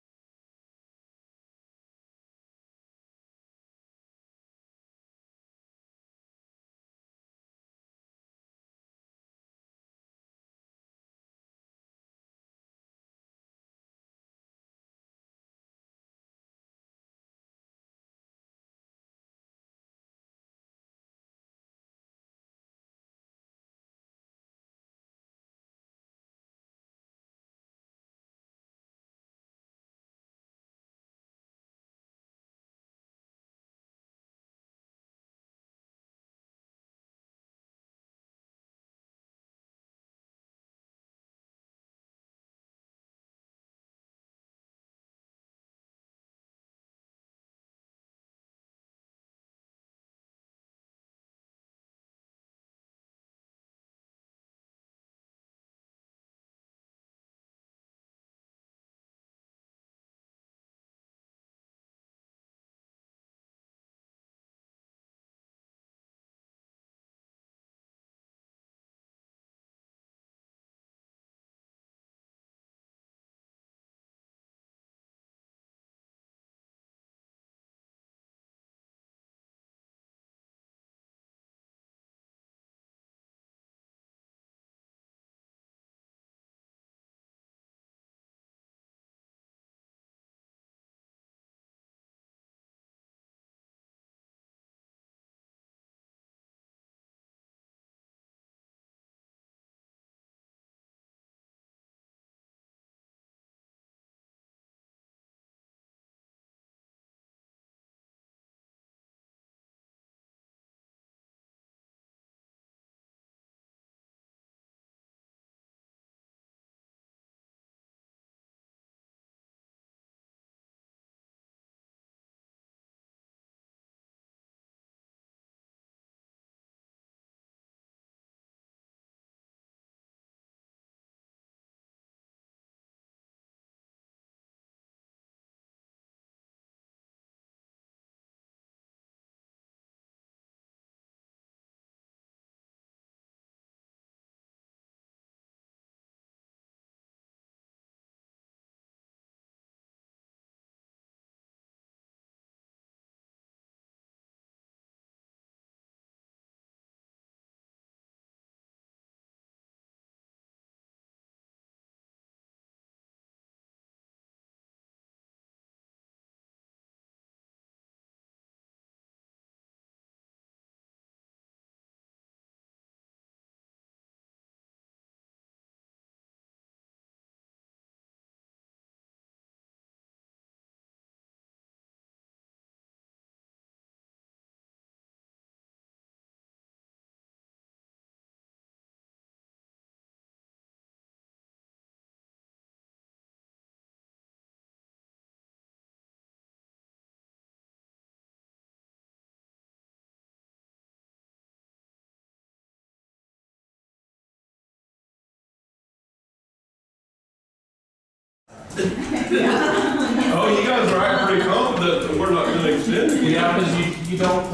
Oh, you guys are acting pretty confident that we're not gonna extend it. Yeah, because you don't,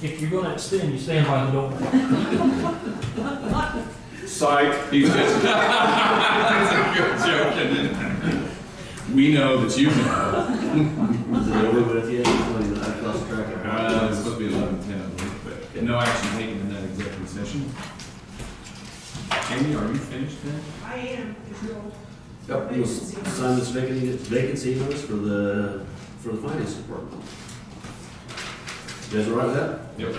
if you're gonna extend, you stand by the door. Psych. He's just. That's a good joke, isn't it? We know that you know. Is it over with yet? I've lost track of It's supposed to be 11:10, I believe, but no action taken in that executive session. Amy, are you finished then? I am, if you'll. Yep, you'll sign this vacancy notice for the finance department. You guys all right with that? Yep.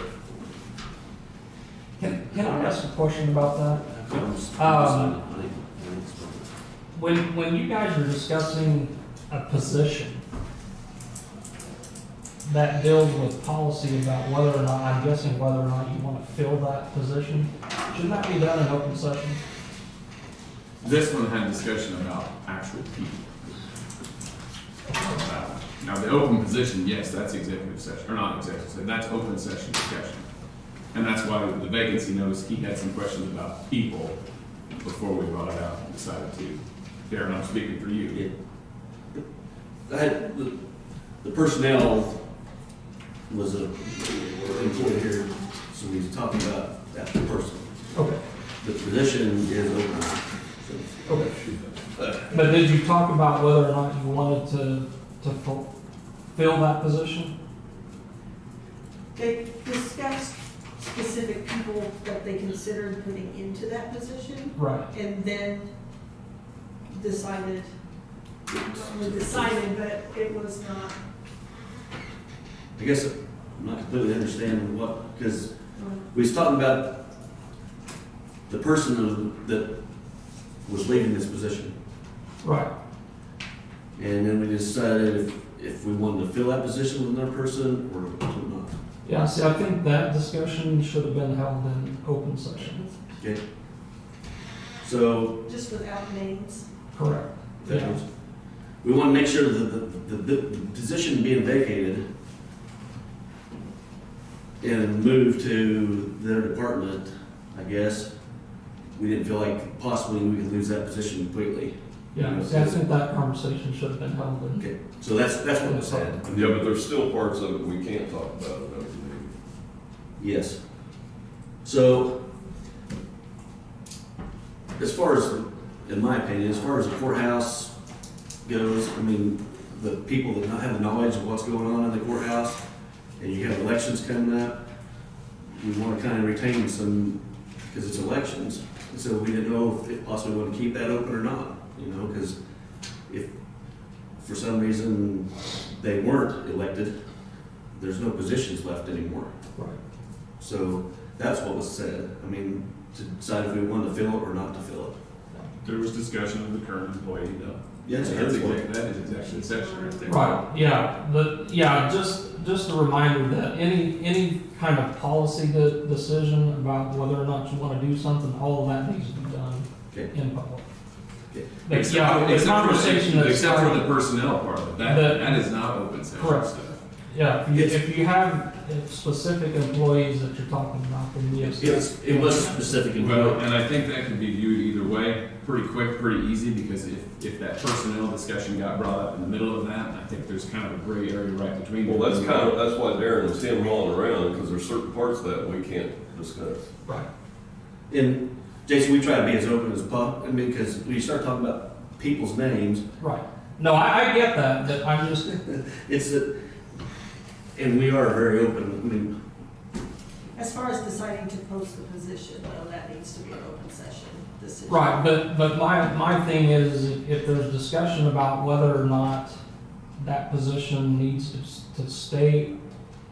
Can I ask a question about that? When you guys are discussing a position that deals with policy about whether or not, I'm guessing whether or not you want to fill that position, should that be done in open session? This one had discussion about actual people. Now, the open position, yes, that's executive session, or not executive session, that's open session discussion. And that's why the vacancy notice, he had some questions about people before we brought it out and decided to. Darren, I'm speaking for you. I had, the personnel was a employee here So he's talking about that person. Okay, The position is open. So, okay. But did you talk about whether or not you wanted to fill that position? They discussed specific people that they considered putting into that position, Right. and then decided, but it was not. I guess I'm not completely understanding what, because we was talking about the person that was leaving this position. Right. And then we decided if we wanted to fill that position with another person or not. Yeah, see, I think that discussion should have been held in open session. Okay. So, Just without names. Correct. that Yeah. was, we want to make sure that the position being vacated and moved to their department, I guess, we didn't feel like possibly we could lose that position completely. Yeah, see, I think that conversation should have been held in. Okay, so that's what it said. Yeah, but there's still parts of it we can't talk about at open meeting. Yes. So, as far as, in my opinion, as far as the courthouse goes, I mean, the people that not have the knowledge of what's going on in the courthouse, and you have elections coming up, we want to kind of retain some, because it's elections, so we didn't know if possibly want to keep that open or not, you know, because if for some reason they weren't elected, there's no positions left anymore. Right. So that's what was said. I mean, to decide if we wanted to fill it or not to fill it. There was discussion of the current employee, though. Yeah, That is exactly the section right there. Right, yeah, just a reminder that any kind of policy decision about whether or not you wanna do something, all of that needs to be done Okay. in public. Okay. But yeah, the conversation that's Except for the starting- personnel part of it, that is not open session Correct. stuff. Yeah, if you have specific employees that you're talking about, then yes. It was specific in Well, and I think that can be viewed either way, pretty quick, pretty easy, because if that personnel discussion got brought up in the middle of that, I think there's kind of a gray area right between. Well, that's why Darren was him hauling around, because there's certain parts of that we can't discuss. Right. And Jason, we try to be as open as possible, I mean, because when you start talking about people's names, Right. No, I get that, but I'm just, it's and we are very open. I mean, As far as deciding to post the position, though, that needs to be an open session decision. right, but my thing is, if there's discussion about whether or not that position needs to stay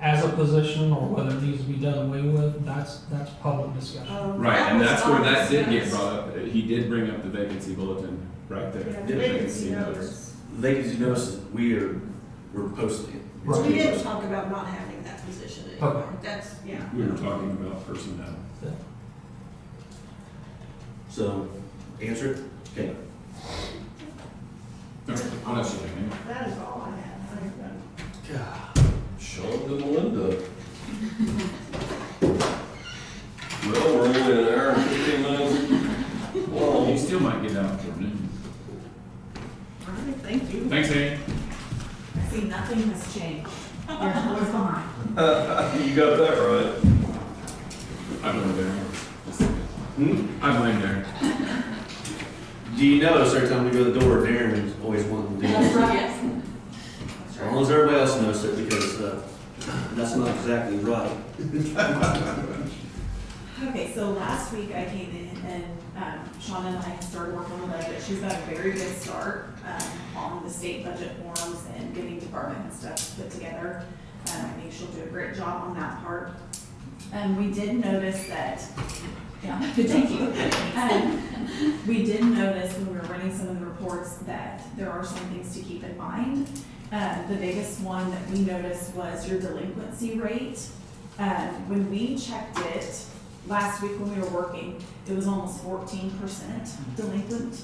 as a position, or whether it needs to be done away with, that's public discussion. Right, and was that's where not that did get discussed. brought up. He did bring up the vacancy bulletin right there. Yeah, the vacancy notice. the vacancy notices we're posting it. Right. We didn't talk about not having that position anymore. Okay. That's, yeah. We were talking about personnel. So, answer it? Okay. All right, what else you think, man? That is all I have. God. Shonda and Melinda. Well, we're only an hour and 15 minutes. Well, you still might get out for noon. All right, thank you. Thanks, Andy. I see nothing has changed. You're always behind. You got that right. I blame Darren. I blame Darren. Do you notice every time we go to the door, Darren is always wanting to do this? Yes. As long as everybody else knows it, because that's not exactly right. Okay, so last week I came in and Shonda and I started working on the budget. She's got a very good start on the state budget forms and getting department and stuff put together. I think she'll do a great job on that part. We did notice that, yeah, thank you. We did notice when we were running some of the reports that there are some things to keep in mind. The biggest one that we noticed was your delinquency rate. When we checked it last week when we were working, it was almost 14% delinquent.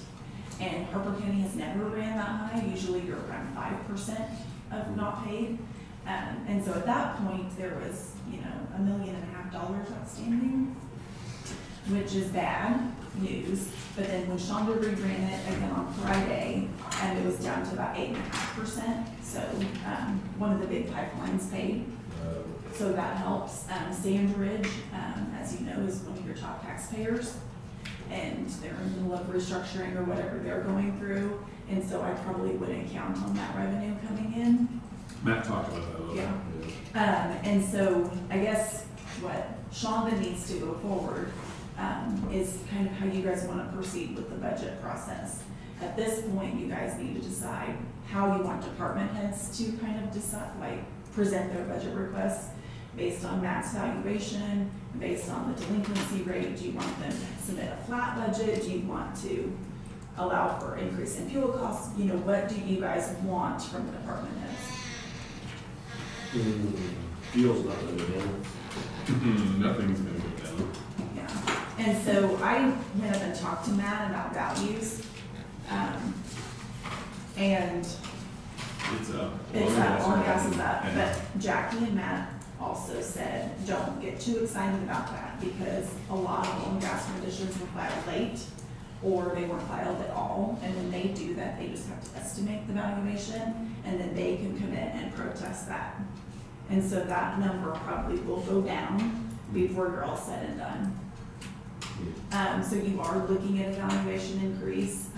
And Harper County has never ran that high. Usually you're around 5% of not paid. And so at that point, there was, $1.5 million outstanding, which is bad news. But then when Shonda reran it again on Friday, and it was down to about 8.5%. So one of the big pipelines paid. So that helps. Sandridge, as you know, is one of your top taxpayers, and they're in the middle of restructuring or whatever they're going through, and so I probably wouldn't count on that revenue coming in. Matt talked about that a little bit. Yeah. And so I guess what Shonda needs to go forward, is kind of how you guys want to proceed with the budget process. At this point, you guys need to decide how you want department heads to kind of decide, like, present their budget requests based on Matt's valuation, based on the delinquency rate. Do you want them to submit a flat budget? Do you want to allow for increase in fuel costs? You know, what do you guys want from the department heads? Fuel's not gonna go down. Nothing's gonna go down. Yeah, and so I went up and talked to Matt about values, and It's up. it's up, oil and gas is up, And but Jackie and Matt also said, don't get too excited about that, because a lot of oil and gas renditions were filed late, or they weren't filed at all, and when they do that, they just have to estimate the valuation, and then they can come in and protest that. And so that number probably will go down before you're all said and done. So you are looking at a valuation increase,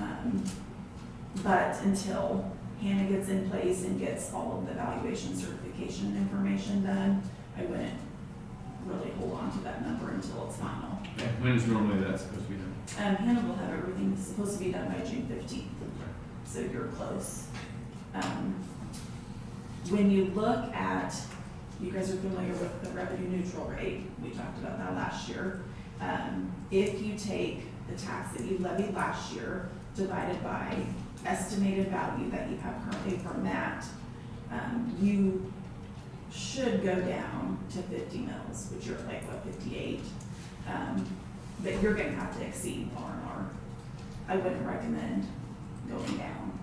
but until Hannah gets in place and gets all of the valuation certification information done, I wouldn't really hold on to that number until it's final. Yeah, when's normally that supposed to be done? Hannah will have everything supposed to be done by June 15th, so you're close. When you look at, you guys are familiar with the revenue neutral rate, we talked about that last year. If you take the tax that you levied last year divided by estimated value that you have currently from that, you should go down to 50 mils, which you're like, what, 58? But you're gonna have to exceed R&R. I wouldn't recommend going down.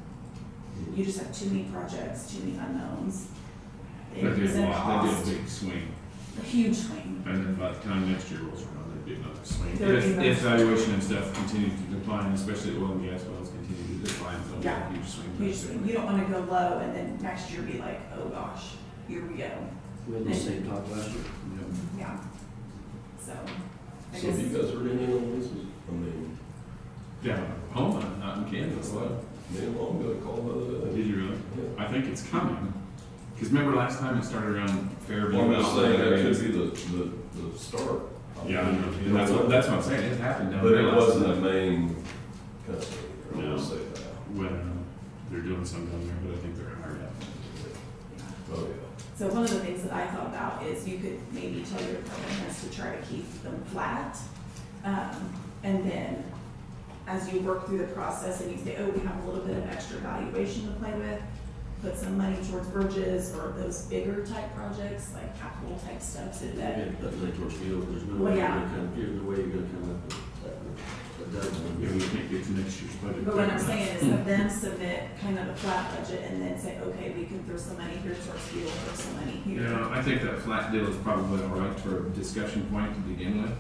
You just have too many projects, too many unknowns. That'd be a Increase in lot, that'd cost, be a big swing. a huge swing. And then by the time next year rolls around, there'd be another swing. There'd be another If swing. valuation and stuff continues to decline, especially oil and gas wells continue to decline, there'll be Yeah. a huge swing. Huge swing. You don't wanna go low and then next year be like, oh gosh, here we go. We had the same talk last year. Yeah. So, I So have you guess, guys heard anything on this? I mean, Yeah, Homa, not in Kansas, what? me and Mom got a call the other day. Did you really? Yeah. I think it's coming. Cause remember last time it started around Fairview. Well, I'm just saying, that areas. could be the start. Yeah, I know. And that's what I'm saying, it happened down But there. it last wasn't time. a main company, I No. will say that. Well, they're doing some down there, but I think they're hired out. Oh, yeah. so one of the things that I thought about is you could maybe tell your department heads to try to keep them flat. And then as you work through the process and you say, oh, we have a little bit of extra valuation to play with, put some money towards bridges or those bigger type projects, like capital type stuff, so that, Yeah, that's like towards fuel, there's no Well, way you're yeah. gonna come, there's no way you're gonna come up with that. Yeah, we can't get to next year's budget. but what I'm saying is have them submit kind of a flat budget and then say, okay, we can throw some money here towards fuel, throw some money here. Yeah, I think that flat deal is probably all right for a discussion point to begin with.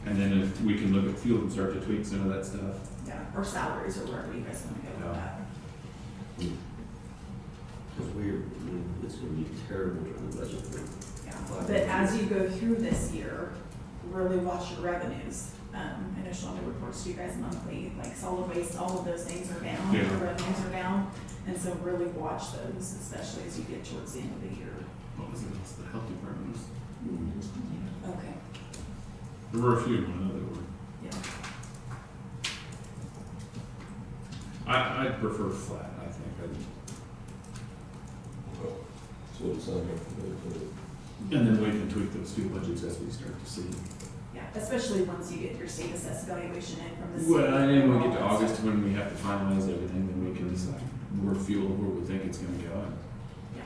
And then if we can look at fuel and start to tweak some of that stuff. Yeah, or salaries or wherever you guys wanna go with Yeah. that. Because it's gonna be terrible during the budget. Yeah, but as you go through this year, really watch your revenues. I know Shonda reports to you guys monthly, like solid waste, all of those things are down, Yeah. your revenues are down. And so really watch those, especially as you get towards the end of the year. What was it, it's the health department? Okay, There were a few, I know there were. yeah. I prefer flat, I think. Well, that's what it sounded like. And then we can tweak those fuel budgets as we start to see. Yeah, especially once you get your state assessed valuation in from the state. Well, and then when we get to all that August, stuff. when we have to finalize everything, then we can decide where fuel, where we think it's gonna go. Yeah.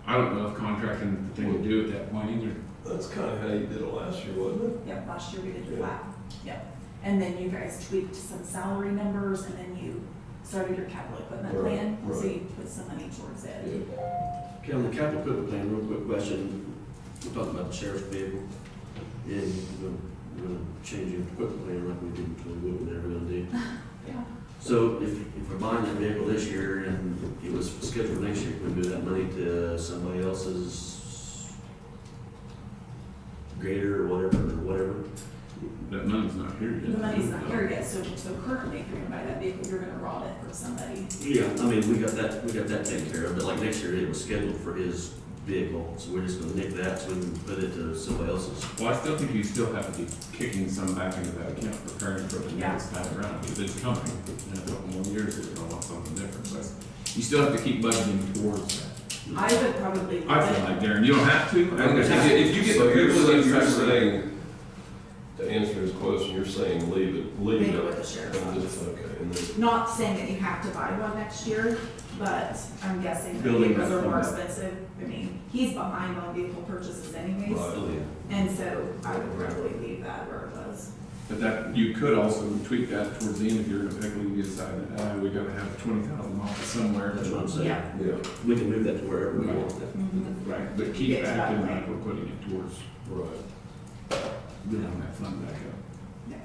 I don't know if contracting the thing to do at that point either. That's kind of how you did it last year, wasn't it? Yep, last year we did Yeah. flat, yep. And then you guys tweaked some salary numbers and then you started your capital equipment Right, plan, so right. you put some money towards it. Yeah. Okay, on the capital equipment plan, real quick question, we're talking about the sheriff's vehicle. And we're gonna change the equipment plan like we did to what we're never gonna do. Yeah. So if we're buying that vehicle this year and it was scheduled for next year, can we move that money to somebody else's grader or whatever. That money's not here yet. The money's not here yet, so currently, if you're gonna buy that vehicle, you're gonna rob it from somebody. Yeah, I mean, we got that taken care of, but like next year, it was scheduled for his vehicle, so we're just gonna nick that so we can put it to somebody else's. Well, I still think you still have to be kicking some back into that account, preparing for the next time around, because it's coming. In a couple more years, you're gonna want something different, so you still have to keep budgeting towards that. I would probably. I feel like, Darren, you don't have to. If you get So the you're privilege saying, of to answer his question, you're saying leave it Leave it with the sheriff's and office. just- Okay, and then, Not saying that you have to buy one next year, but I'm guessing that Building vehicles are that more fund. expensive. I mean, he's behind on vehicle purchases anyways. Right. Oh, yeah. And so I would probably leave that where it was. But that, you could also tweak that towards the end if you're in a pickle, you decide, we gotta have 20,000 miles somewhere. That's what I'm saying. Yeah. yeah, We can move that to wherever we Right. want that. Right, but keep Get to back that in point. like we're putting it towards right. building that fund back up. Yeah.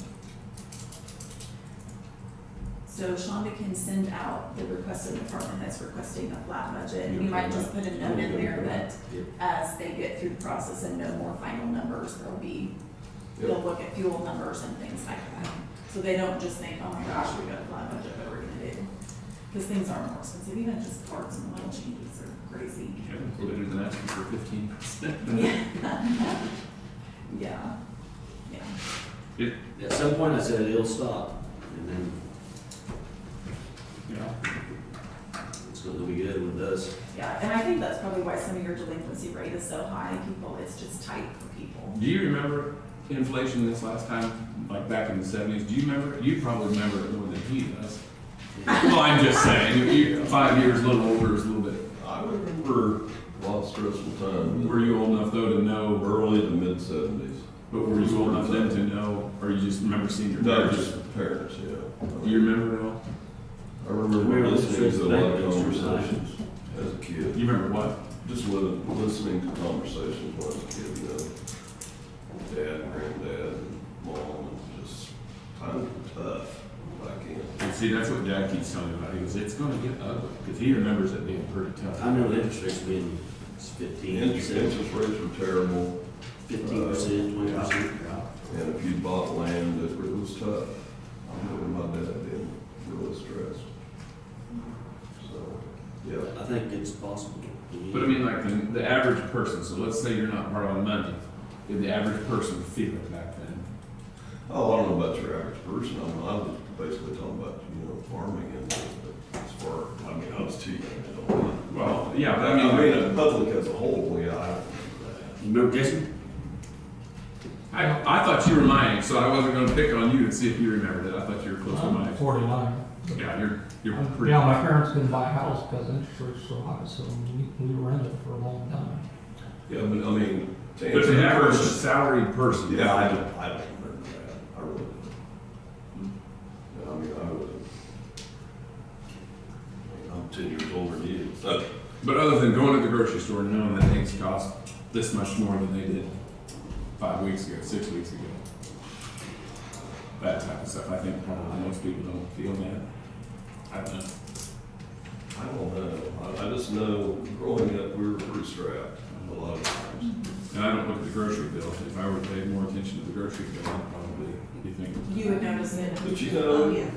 So Shonda can send out the requested department that's requesting a flat budget. And you might just put a note in there that as they get through the process and know more final numbers, they'll look at fuel numbers and things like that. So they don't just think, oh my gosh, we got a flat budget, what we're gonna do? Because things are more expensive, even just parts and oil changes are crazy. Yeah, it's better than asking for 15%. Yeah. Yeah. At some point, I said it'll stop, and then it's gonna be good when it does. Yeah, and I think that's probably why some of your delinquency rate is so high. People, it's just tight for people. Do you remember inflation this last time, like back in the 70s? Do you remember? You probably remember it more than he does. Well, I'm just saying, you 5 years, a little older is a little bit. I remember a lot of stressful times. Were you old enough though to know? Early to mid-70s. But were you old enough then to know, or you just remember seeing your No, parents? just parents, yeah. Do you remember it all? I remember We were listening to a lot of listening to conversations as a kid. You remember what? Just listening to conversations when I was a kid, you know. Dad and granddad and mom, and just times were tough back in. And see, that's what Jack keeps telling me about. He goes, it's gonna get ugly, because he remembers it being pretty tough. I remember the interest rates being 15%, Interest rates were terrible. 15%, 20%. And if you bought land, it was tough. I remember my dad being really stressed. So, yeah. I think it's possible. But I mean, like the average person, so let's say you're not borrowing money, did the average person feel it back then? Oh, I don't know about your average person. I was basically talking about, farming and, as far, I mean, I was too young to know. Well, yeah, but I mean, the public as a whole, yeah, I don't remember that. You remember Jason? I thought you were my age, so I wasn't gonna pick on you and see if you remembered it. I thought you were close to my I'm age. 49. Yeah, you're pretty. Yeah, my parents couldn't buy a house because interest rates were so high, so we rented for a long time. Yeah, but I mean, to But answer the your average question, salaried person. yeah, I don't remember that. I really don't. Yeah, I mean, I really don't. I mean, I'm 10 years older than you. So, But other than going to the grocery store and knowing that things cost this much more than they did 5 weeks ago, 6 weeks ago. That type of stuff, I think probably most people don't feel that. I don't know. I don't know. I just know growing up, we were pretty strapped a lot of times. And I don't look at the grocery bill. If I were to pay more attention to the grocery bill, I'd probably be thinking. You would notice it. But Oh, yeah.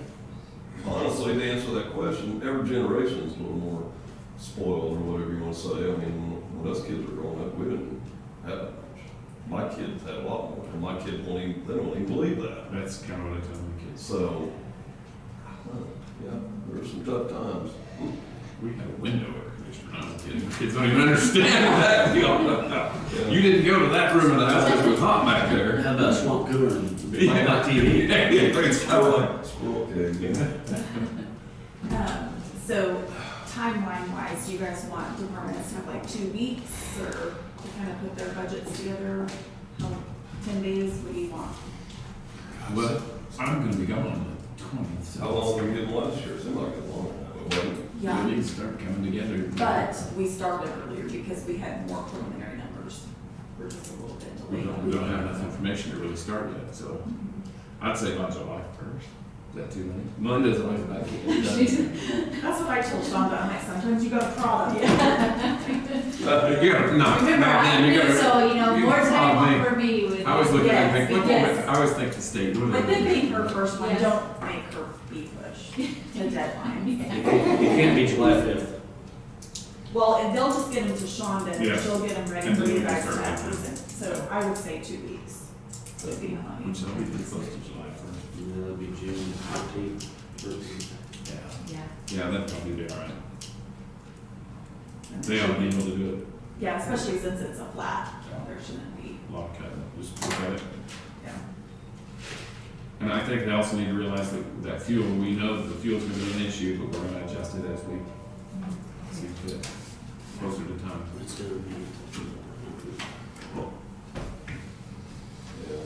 honestly, to answer that question, every generation is a little more spoiled or whatever you want to say. I mean, when us kids were growing up, we didn't have that much. My kids had a lot more, and my kids they don't even believe that. That's kind of what I tell my kids. So, yeah, there were some tough times. We had a window air conditioner. No, I'm kidding. Kids don't even understand that. You didn't go to that room of the house because it was hot back there. How about swamp cooler and Yeah. like TV? Yeah, it's kind of like. Squirrel cage, yeah. So timeline wise, do you guys want departments to have like 2 weeks or to kind of put their budgets together? 10 days, what do you want? Well, I'm going to be gone on the 20th. How long were you getting last year? It seemed like it long. Yeah. We need to start coming together. But we started earlier because we had more preliminary numbers. We're just a little bit We delayed. don't have enough information to really start yet, so I'd say by July 1st. Is that too many? Melinda's always about to get it done. That's what I told Shonda, I'm like, sometimes you gotta prod them. You gotta, no, Remember, back then, you gotta. so, you know, you more prod time me. for me with. I was looking at Yes, it, yes. I always think the state. what do With they them do? being her first one, Yes. don't make her be pushed to deadline. It can't be July 5th. Well, and they'll just get them to Shonda, and Yeah. she'll get them ready And for then you we can guys to start have with season. So I would say 2 weeks. Would be fine. Which will be pretty close to July 1st. And that'll be June 14th. Yeah. Yeah. Yeah, that'd probably be all right. They ought to be able to do it. Yeah, especially since it's a flat, there shouldn't be, Log cut, just look at it. yeah. And I think they also need to realize that fuel, we know that the fuel's gonna be an issue, but we're gonna adjust it as we see fit, closer to time. It's gonna be. Yeah,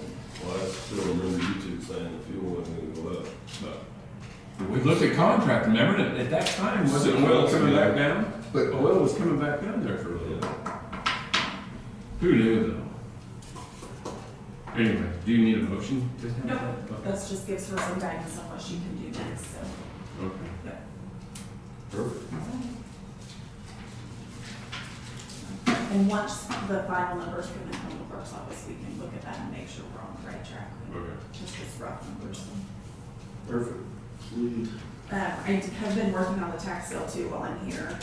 well, I still remember you two saying the fuel wasn't gonna go up, but We looked at contract, remember, at that time, was it oil coming back down? But oil was coming back down there for a little bit. Who knew though? Anyway, do you need a motion to have Nope, that? that just gives her some guidance on what she can do next, so. Okay. Yeah. Perfect. And once the final numbers come in from the clerk's office, we can look at that and make sure we're on the right track. Okay. Just this rough numbers. Perfect. Sweet. I have been working on the tax sale too while I'm here.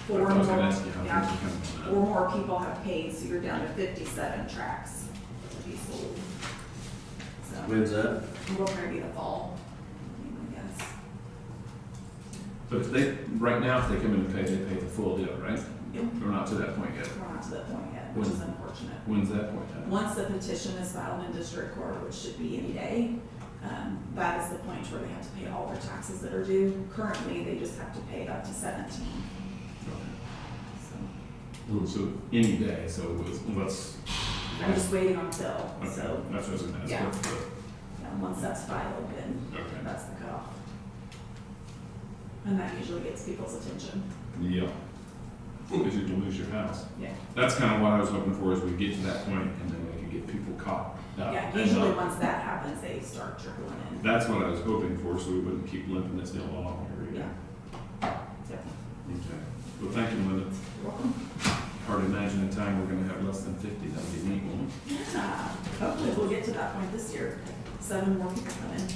Four I was gonna more, ask you how yeah, things are coming from that. 4 more people have paid, so you're down to 57 tracks to be sold. So When's that? it'll probably be the fall, I guess. But if they, right now, if they come in and pay, they pay the full deal, right? Yep. We're not to that point yet. We're not to that point yet, which is unfortunate. When's that point at? Once the petition is filed in district court, which should be any day, that is the point where they have to pay all their taxes that are due. Currently, they just have to pay up to 17. So So any day, so let's. I'm just waiting on Phil, Okay, so, that's what I was gonna ask. yeah. What's the- once that's filed, then Okay. that's the cutoff. And that usually gets people's attention. Yeah. Because you can lose your house. Yeah. That's kind of what I was hoping for, is we get to that point and then we can get people caught up. Yeah, and usually not- once that happens, they start trickling in. That's what I was hoping for, so we wouldn't keep limping this nail along here. Yeah. Yep. Okay. Well, thank you, Melinda. You're welcome. Hard to imagine a time we're gonna have less than 50, that'd be neat, won't it? Yeah, hopefully we'll get to that point this year. 7 more people come in.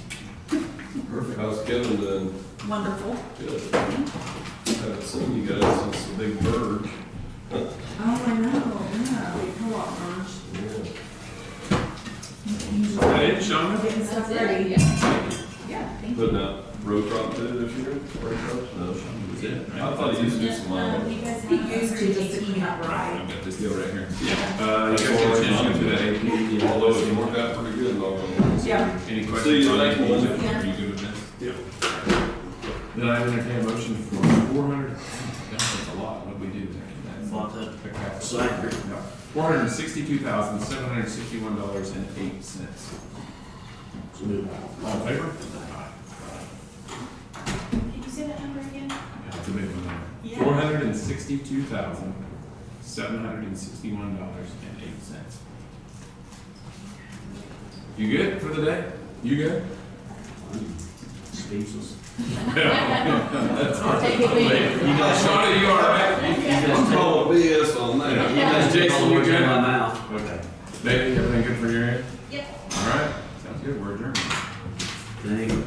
perfect. How's Kevin doing? Wonderful. Good. Haven't seen you guys since the big merge. Oh, I know, yeah, we co-op merged. Is that it, Shonda? Getting stuff That's it, ready. yeah. Yeah, thank you. Putting out road crop too this year? Road crops? No. That's it, right? I thought he used to do some mine. You guys He have used to just to clean up Right, right. I've got this deal right here. You That's guys all get a right. chance to go through that AP, All those have worked out pretty good, all of them. Yeah. Any See questions you on later, AP? Melinda. Are you good with this? Yeah. Then I entertain a motion for 400, that's a lot, what do we do there? Bought that Okay. cider. $462,761.08. So move. All in favor? Did you say that number again? That's a big one. Yeah. $462,761.08. You good for the day? You good? Speechless. That's I'll take it with you. You guys- Shonda, you all right? I'm calling BS on that. You guys, Jason, you Words in good? my mouth. Okay. Baby, everything good for your end? Yep. All right, sounds good, we're adjourned. Thank you.